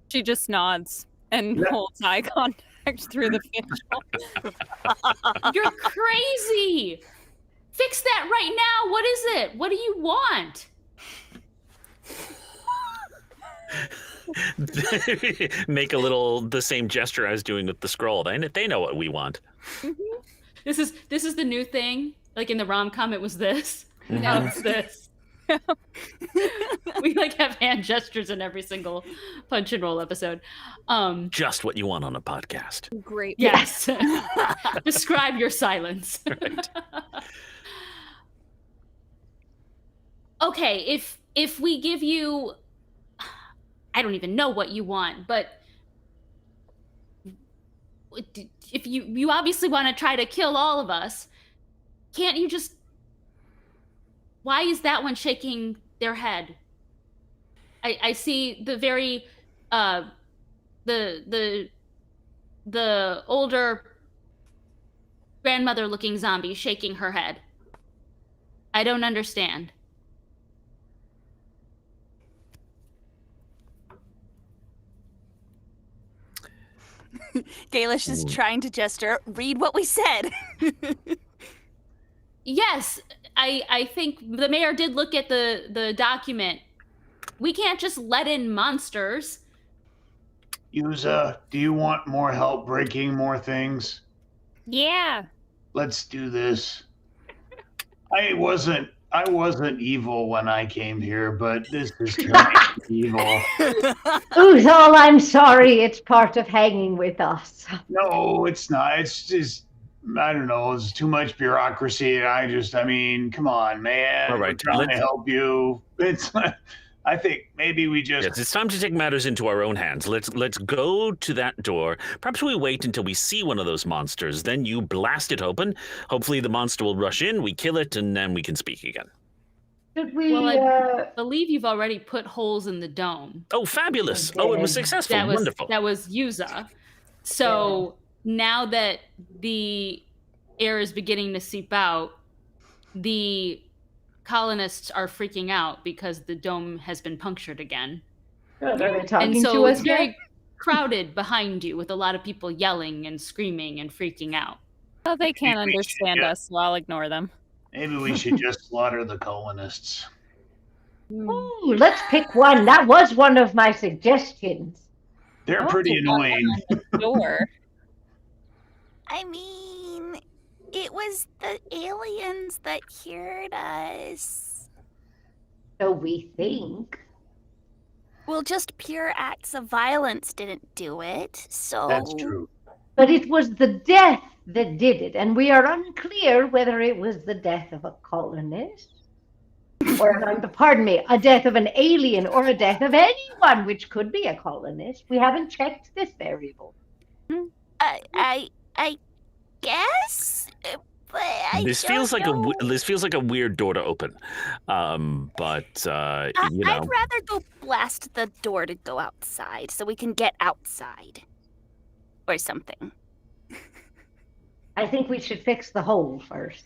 She just nods and holds eye contact through the facial. You're crazy! Fix that right now! What is it? What do you want? Make the same gesture I was doing with the scroll. They know what we want. Mm-hmm. This is the new thing. Like in the rom-com, it was this. Now it's this. We have hand gestures in every single punch and roll episode. Just what you want on a podcast. Great. Yes. Describe your silence. Right. Okay, if we give you, I don't even know what you want, but if you obviously want to try to kill all of us, can't you just? Why is that one shaking their head? I see the very the older grandmother looking zombie shaking her head. I don't understand. Gaelish is trying to gesture. Read what we said. Yes, I think the mayor did look at the document. We can't just let in monsters. Yuza, do you want more help breaking more things? Yeah. Let's do this. I wasn't evil when I came here, but this is turning evil. Uzal, I'm sorry. It's part of hanging with us. No, it's not. It's just, I don't know. It's too much bureaucracy. I mean, come on, man. All right, We're trying to help you. I think maybe we just. Yes, it's time to take matters into our own hands. Let's go to that door. Perhaps we wait until we see one of those monsters. Then you blast it open. Hopefully the monster will rush in, we kill it, and then we can speak again. Should we? Well, I believe you've already put holes in the dome. Oh, fabulous. Oh, it was successful. Wonderful. That was Yuza. So now that the air is beginning to seep out, the colonists are freaking out because the dome has been punctured again. Good. Are they And talking so to us it's very yet? crowded behind you with a lot of people yelling and screaming and freaking out. Well, they can't Maybe we should understand just- us, so I'll ignore them. Maybe we should just slaughter the colonists. Ooh, let's pick one. That was one of my suggestions. They're Oh, pretty it's a lot annoying. on the door. I mean, it was the aliens that cured us. So we think. Well, just pure acts of violence didn't do it, so... That's true. But it was the death that did it, and we are unclear whether it was the death of a colonist, or, pardon me, a death of an alien, or a death of anyone, which could be a colonist. We haven't checked this variable. I guess, but This feels like a weird door to open. But you know, I'd rather go blast the door to go outside, so we can get outside, or something. I think we should fix the hole first.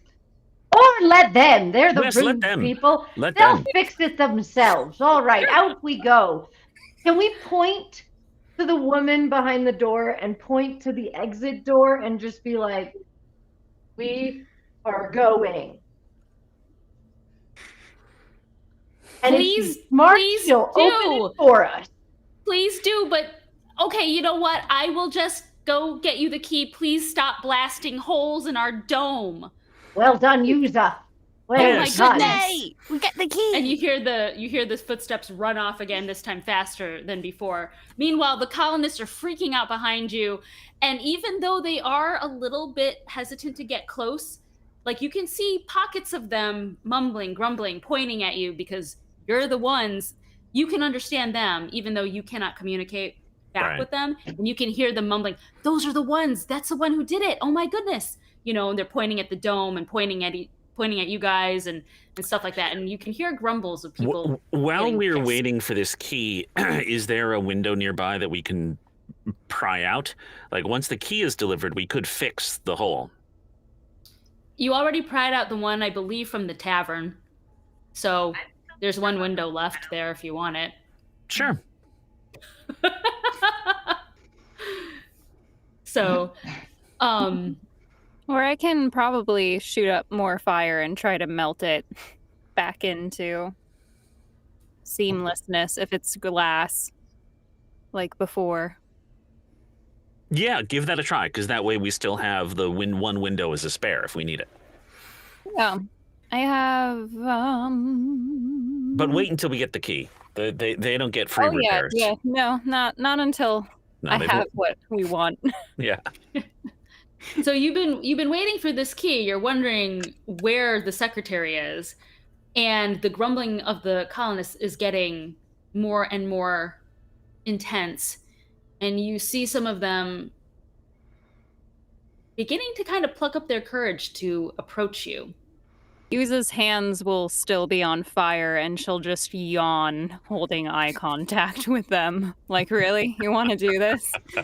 Or let them. They're the Yes, let rude them. people. Let They'll them. fix it themselves. All right, out we go. Can we point to the woman behind the door and point to the exit door and just be like, we are going? And if Please, she's smart, please she'll open do. it for us. Please do, but okay, you know what? I will just go get you the key. Please stop blasting holes in our dome. Well done, user. Well Oh my done. goodness. Hey, we got the key. And you hear the footsteps run off again, this time faster than before. Meanwhile, the colonists are freaking out behind you, and even though they are a little bit hesitant to get close, like you can see pockets of them mumbling, grumbling, pointing at you because you're the ones. You can understand them, even though you cannot communicate back Right. with them, and you can hear them mumbling, "Those are the ones. That's the one who did it. Oh my goodness!" You know, and they're pointing at the dome and pointing at you guys and stuff like that, and you can hear grumbles of people. While getting we're pissed. waiting for this key, is there a window nearby that we can pry out? Like once the key is delivered, we could fix the hole. You already pried out the one, I believe, from the tavern, so there's one window left there if you want it. Sure. So, Or I can probably shoot up more fire and try to melt it back into seamlessness if it's glass, like before. Yeah, give that a try, because that way we still have the one window as a spare if we need it. Yeah, I have. But wait until we get the key. They don't get free Oh yeah, repairs. yeah. No, not until No, I they have won't. what we want. Yeah. so you've been waiting for this key. You're wondering where the secretary is, and the grumbling of the colonists is getting more and more intense. And you see some of them beginning to kind of pluck up their courage to approach you. Yuza's hands will still be on fire, and she'll just yawn, holding eye contact with them. Like, really? You want to do this? I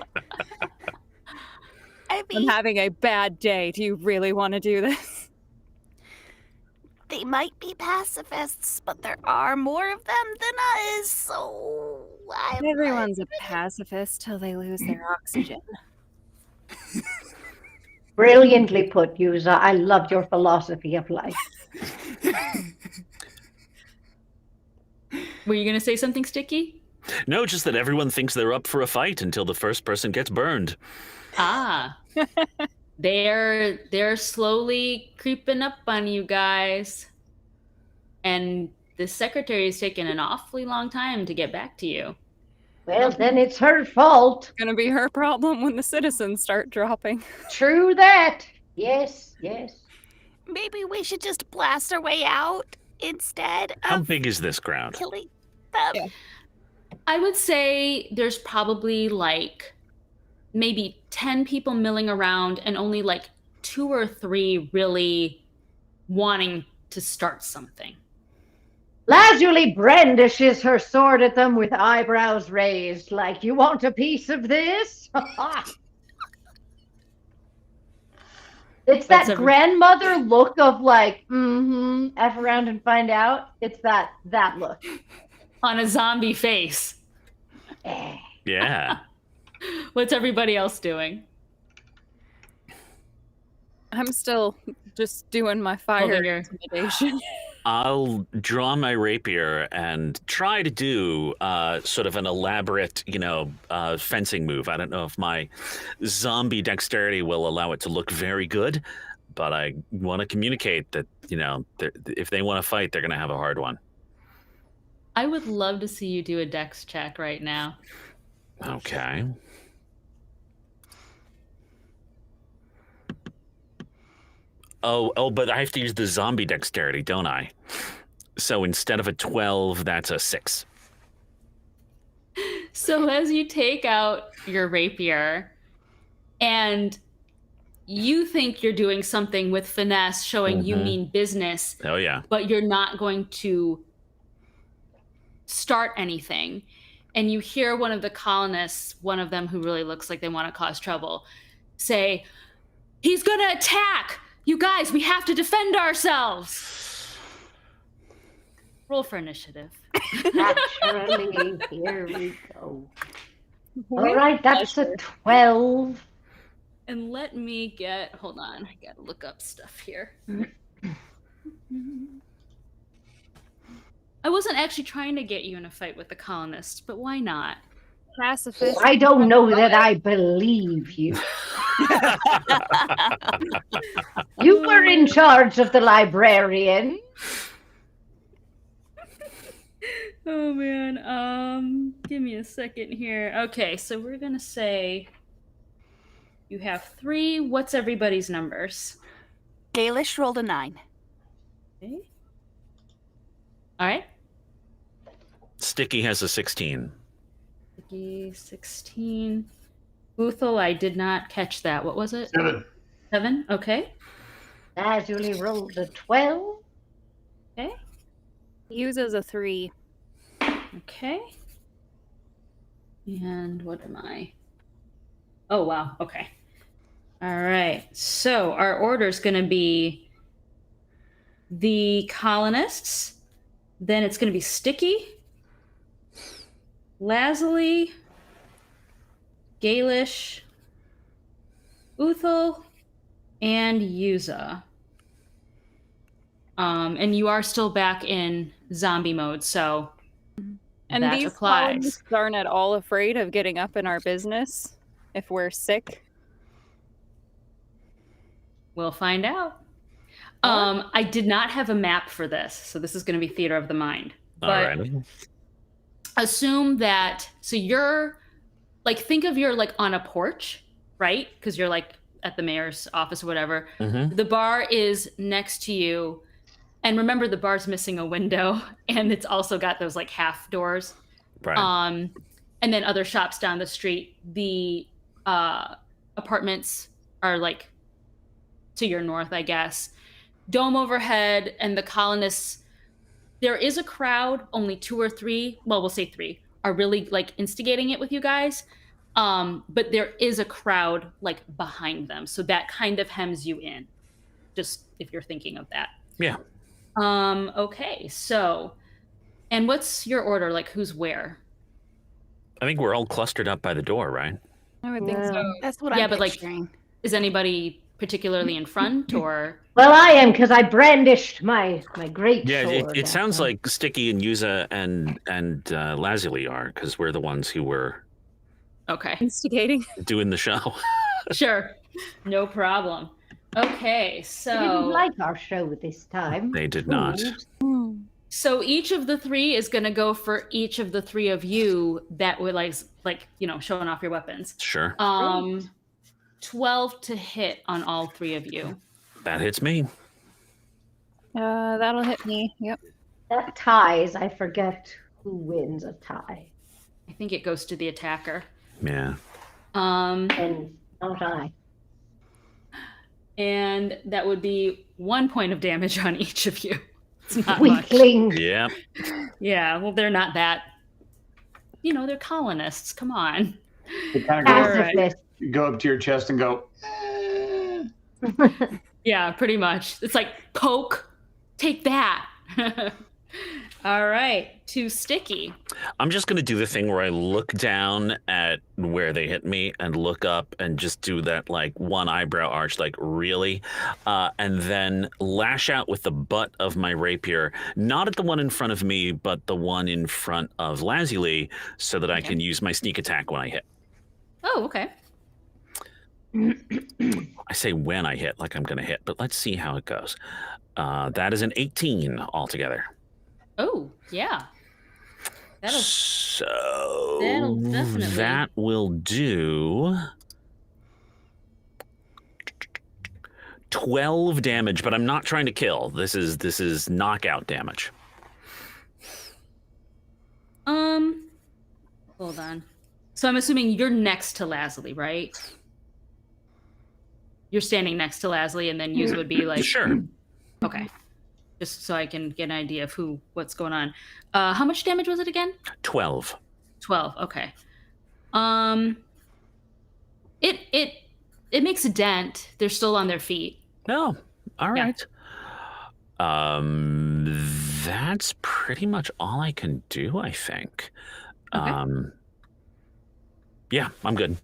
I'm mean, having a bad day. Do you really want to do this? they might be pacifists, but there are more of them than us, so... Everyone's a pacifist till they lose their oxygen. Brilliantly put, user. I loved your philosophy of life. Were you going to say something, Sticky? No, just that everyone thinks they're up for a fight until the first person gets burned. Ah. They're slowly creeping up on you guys. And the secretary's taken an awfully long time to get back to you. Well, then it's her fault. It's gonna be her problem when the citizens start dropping. True that. Yes, yes. Maybe we should just blast our way out instead How of big is this ground? killing them. Yeah. I would say there's probably like maybe 10 people milling around and only like 2 or 3 really wanting to start something. Lazuli brandishes her sword at them with eyebrows raised, like, you want a piece of this? It's That's that every- grandmother look of like, F around and find out. It's that look. On a zombie face. Eh. Yeah. What's everybody else doing? I'm still just doing my fire Holding your- intimidation. I'll draw my rapier and try to do sort of an elaborate, fencing move. I don't know if my zombie dexterity will allow it to look very good, but I want to communicate that, if they want to fight, they're going to have a hard one. I would love to see you do a dex check right now. Okay. Oh, but I have to use the zombie dexterity, don't I? So instead of a 12, that's a 6. So as you take out your rapier and you think you're doing something with finesse, showing you mean business, Oh, yeah. but you're not going to start anything. And you hear one of the colonists, one of them who really looks like they want to cause trouble, say, "He's going to attack! You guys, we have to defend ourselves." Roll for initiative. Naturally, here we go. All right, that's a 12. And let me hold on, I gotta look up stuff here. I wasn't actually trying to get you in a fight with the colonists, but why not? Pacifist. I don't know that I believe you. You were in charge of the librarian. Oh man, give me a second here. Okay, so we're gonna say you have 3. What's everybody's numbers? Gaelish rolled a 9. Okay. All right. Sticky has a 16. 16. Boothel, I did not catch that. What was it? 7. 7? Okay. Casually rolled a 12. Okay. Uses a 3. Okay. And what am I? Oh, wow. Okay. All right. So our order is going to be the colonists. Then it's going to be Sticky, Lazuli, Gaelish, Uthal, and Yuza. And you are still back in zombie mode, so And that these applies. colonists aren't at all afraid of getting up in our business if we're sick. We'll find out. I did not have a map for this, so this is going to be theater of the mind. All But right. assume that, so you're like, think of you're like on a porch, right? Because you're like at the mayor's office or whatever. Mm-hmm. The bar is next to you. And remember, the bar's missing a window, and it's also got those like half doors. Right. And then other shops down the street. The apartments are like to your north, I guess. Dome overhead, and the colonists. There is a crowd, only 2 or 3, well, we'll say 3, are really like instigating it with you guys. But there is a crowd like behind them. So that kind of hems you in, just if you're thinking of that. Yeah. Okay, so, and what's your order? Like, who's where? I think we're all clustered up by the door, right? I would think so. That's what Yeah, I'm but, like, picturing. Is anybody particularly in front, or? Well, I am, because I brandished my great Yeah, sword. it sounds like Sticky and Yuza and Lazuli are, because we're the ones who were Okay, Instigating. doing the show. sure, no problem. Okay, They didn't so like our show this time. They did not. Ooh. so each of the 3 is going to go for each of the 3 of you that would like showing off your weapons. Sure. 12 to hit on all 3 of you. That hits me. That'll hit me. Yep. That ties. I forget who wins a tie. I think it goes to the attacker. Yeah. And not I. And that would be 1 point of damage on each of you. It's not much. Weakling. Yeah. Yeah, well, they're not that. They're colonists. Come on. You kind of Alright. Pacifist. go up to your chest and go, Yeah, pretty much. It's like, poke, take that. All right, to Sticky. I'm just going to do the thing where I look down at where they hit me and look up and just do that like one eyebrow arch, like really, and then lash out with the butt of my rapier, not at the one in front of me, but the one in front of Lazuli, so that I can use my sneak attack when I hit. Oh, okay. I say when I hit, like I'm going to hit, but let's see how it goes. That is an 18 altogether. Oh, yeah. That'll definitely. That will do 12 damage, but I'm not trying to kill. This is knockout damage. Hold on. So I'm assuming you're next to Lazuli, right? You're standing next to Lazuli, and then you would be like, Sure. Okay. Just so I can get an idea of what's going on. How much damage was it again? 12. 12. Okay. It makes a dent. They're still on their feet. No. All right. That's pretty much all I can do, I think. Okay. Yeah, I'm good.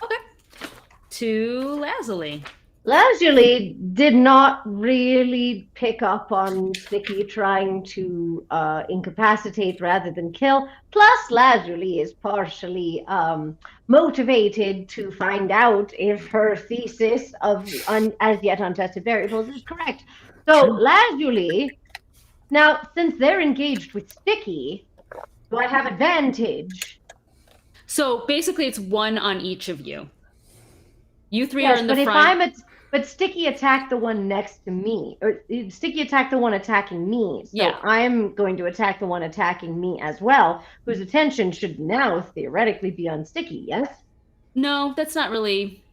Okay. To Lazuli. Lazuli did not really pick up on Sticky trying to incapacitate rather than kill. Plus, Lazuli is partially motivated to find out if her thesis of as yet untested variables is correct. So, Lazuli, now, since they're engaged with Sticky, do I have advantage? So basically, it's one on each of you. You three are in the front. But Sticky attacked the one next to me, or Sticky attacked the one attacking me. So Yeah. I'm going to attack the one attacking me as well, whose attention should now theoretically be on Sticky, yes? No, that's not really.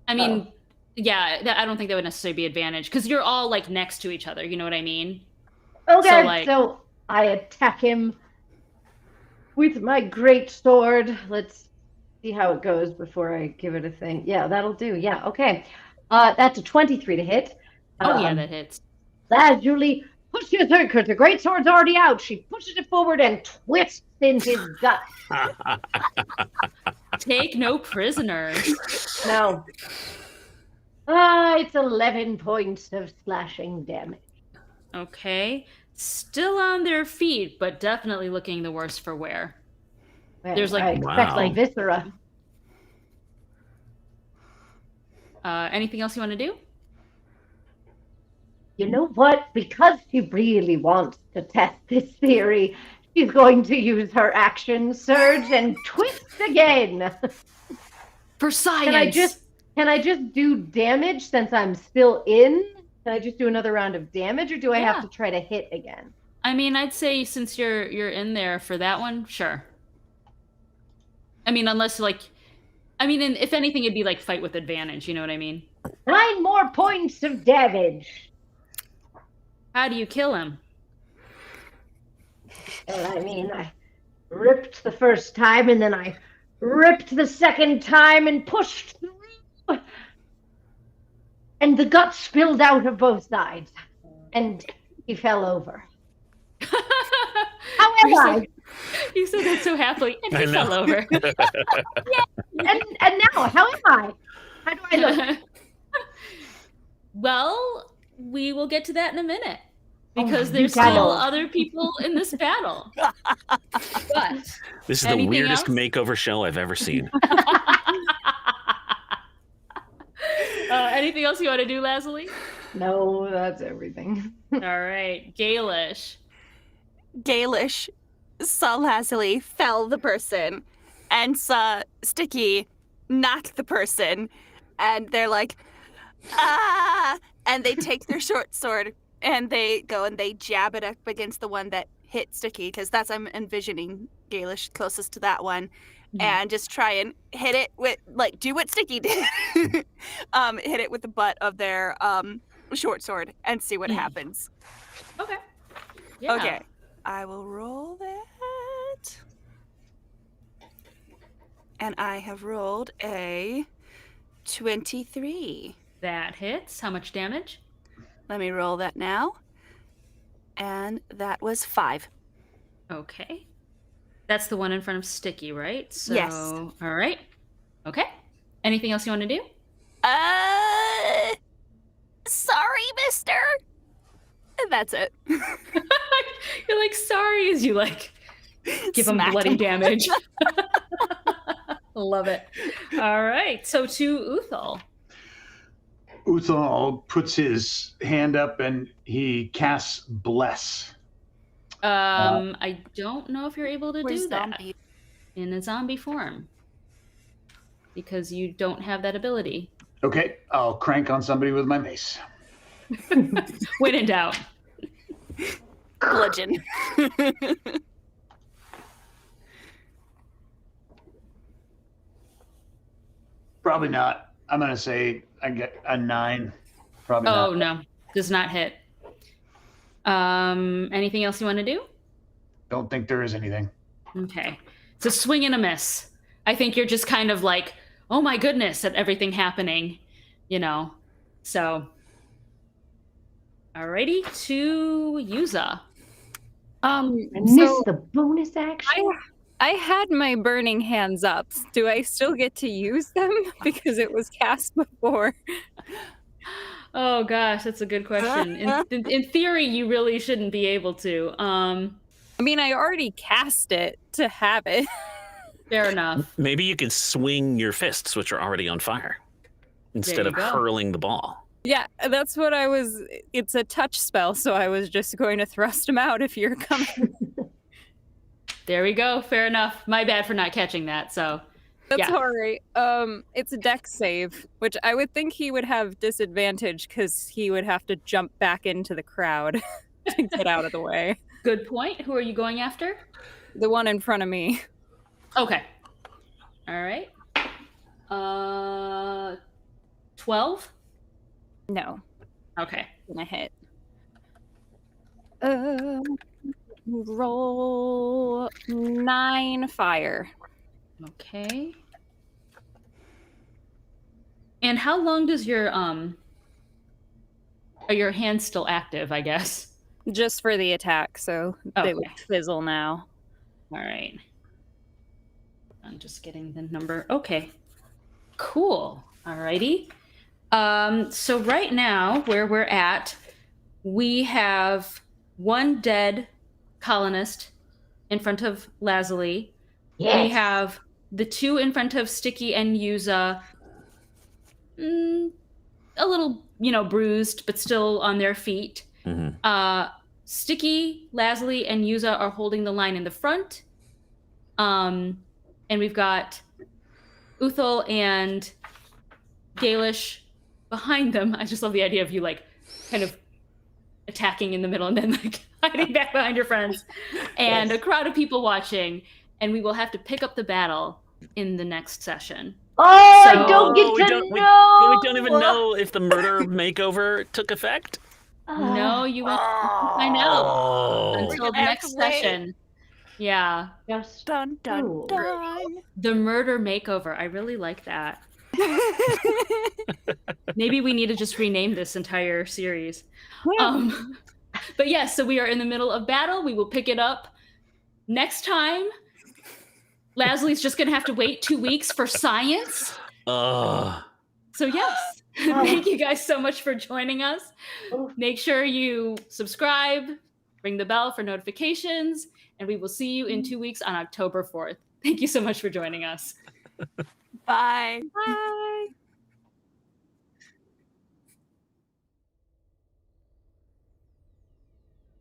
I mean, yeah, I don't think that would necessarily be advantage because you're all like next to each other. You know what I mean? Okay, so I attack him with my great sword. Let's see how it goes before I give it a thing. Yeah, that'll do. Yeah, okay. That's a 23 to hit. Oh, yeah, that hits. Lazuli pushes her because the great sword's already out. She pushes it forward and twists in his gut. Take no prisoners. No. It's 11 points of slashing damage. Okay. Still on their feet, but definitely looking the worse for wear. Well, There's like I expect like viscera. Anything else you want to do? You know what? Because she really wants to test this theory, she's going to use her action surge and twist again. For science. Can I just do damage since I'm still in? Can I just do another round of damage, or do I have to try to hit again? I mean, I'd say since you're in there for that one, sure. I mean, unless if anything, it'd be like fight with advantage. You know what I mean? 9 more points of damage. How do you kill him? Well, I mean, I ripped the first time, and then I ripped the second time and pushed through. And the guts spilled out of both sides, and he fell over. However, you said that so happily, and he fell over. Yeah, and now, how am I? How do I look? Well, we will get to that in a minute, because Oh, there's you still battle. other people in this battle. But This is the anything weirdest else? makeover show I've ever seen. Anything else you want to do, Lazuli? No, that's everything. All right, Gaelish. Gaelish saw Lazuli fell the person and saw Sticky knock the person, and they're like, ah! And they take their short sword and they go and they jab it up against the one that hit Sticky, because that's, I'm envisioning Gaelish closest to that one, and just try and hit it with, like, do what Sticky did. Hit it with the butt of their short sword and see what happens. Okay. Yeah. Okay. I will roll that. And I have rolled a 23. That hits. How much damage? Let me roll that now. And that was 5. Okay. That's the one in front of Sticky, right? So, Yes. All right. Okay. Anything else you want to do? Sorry, mister. That's it. You're like, sorry, as you like give him Smack bloody him. damage. Love it. All right. So to Uthal. Uthal puts his hand up and he casts Bless. I don't know if you're able to We're do zombie. that in a zombie form because you don't have that ability. Okay, I'll crank on somebody with my mace. When in doubt. Bludgeon. Probably not. I'm going to say I get a 9. Probably not. Oh, no. Does not hit. Anything else you want to do? Don't think there is anything. Okay. It's a swing and a miss. I think you're just kind of like, oh my goodness, at everything happening, you know. So, alrighty, to Yuza. I missed the bonus action. I had my burning hands up. Do I still get to use them because it was cast before? Oh gosh, that's a good question. In theory, you really shouldn't be able to. I mean, I already cast it to have it. Fair enough. Maybe you could swing your fists, which are already on fire, instead you of go. hurling the ball. Yeah, that's what I was. It's a touch spell, so I was just going to thrust them out if you're coming. There we go. Fair enough. My bad for not catching that. So That's yeah. all right. It's a dex save, which I would think he would have disadvantage because he would have to jump back into the crowd to get out of the way. Good point. Who are you going after? The one in front of me. Okay. All right. 12? No, Okay. gonna hit. Roll 9 fire. Okay. And how long does your are your hands still active, I guess? Just for the attack, so they would fizzle now. All right. I'm just getting the number. Okay. Cool. All righty. So right now, where we're at, we have one dead colonist in front of Lazuli. Yes. We have the 2 in front of Sticky and Yuza. A little, bruised, but still on their feet. Mm-hmm. Sticky, Lazuli, and Yuza are holding the line in the front. And we've got Uthal and Galish behind them. I just love the idea of you kind of attacking in the middle and then hiding back behind your friends. And a crowd of people watching. And we will have to pick up the battle in the next session. Oh, I So- don't get to know. We don't even know if the murder makeover took effect. No, you won't find out Oh. until the gonna have next to wait. session. Yeah. Just Dun, dun, Ooh. dun. The murder makeover. I really like that. Maybe we need to just rename this entire series. But yes, so we are in the middle of battle. We will pick it up next time. Lazuli's just going to have to wait 2 weeks for science. So yes, thank you guys so much for joining us. Make sure you subscribe, ring the bell for notifications, and we will see you in 2 weeks on October 4th. Thank you so much for joining us. Bye. Bye.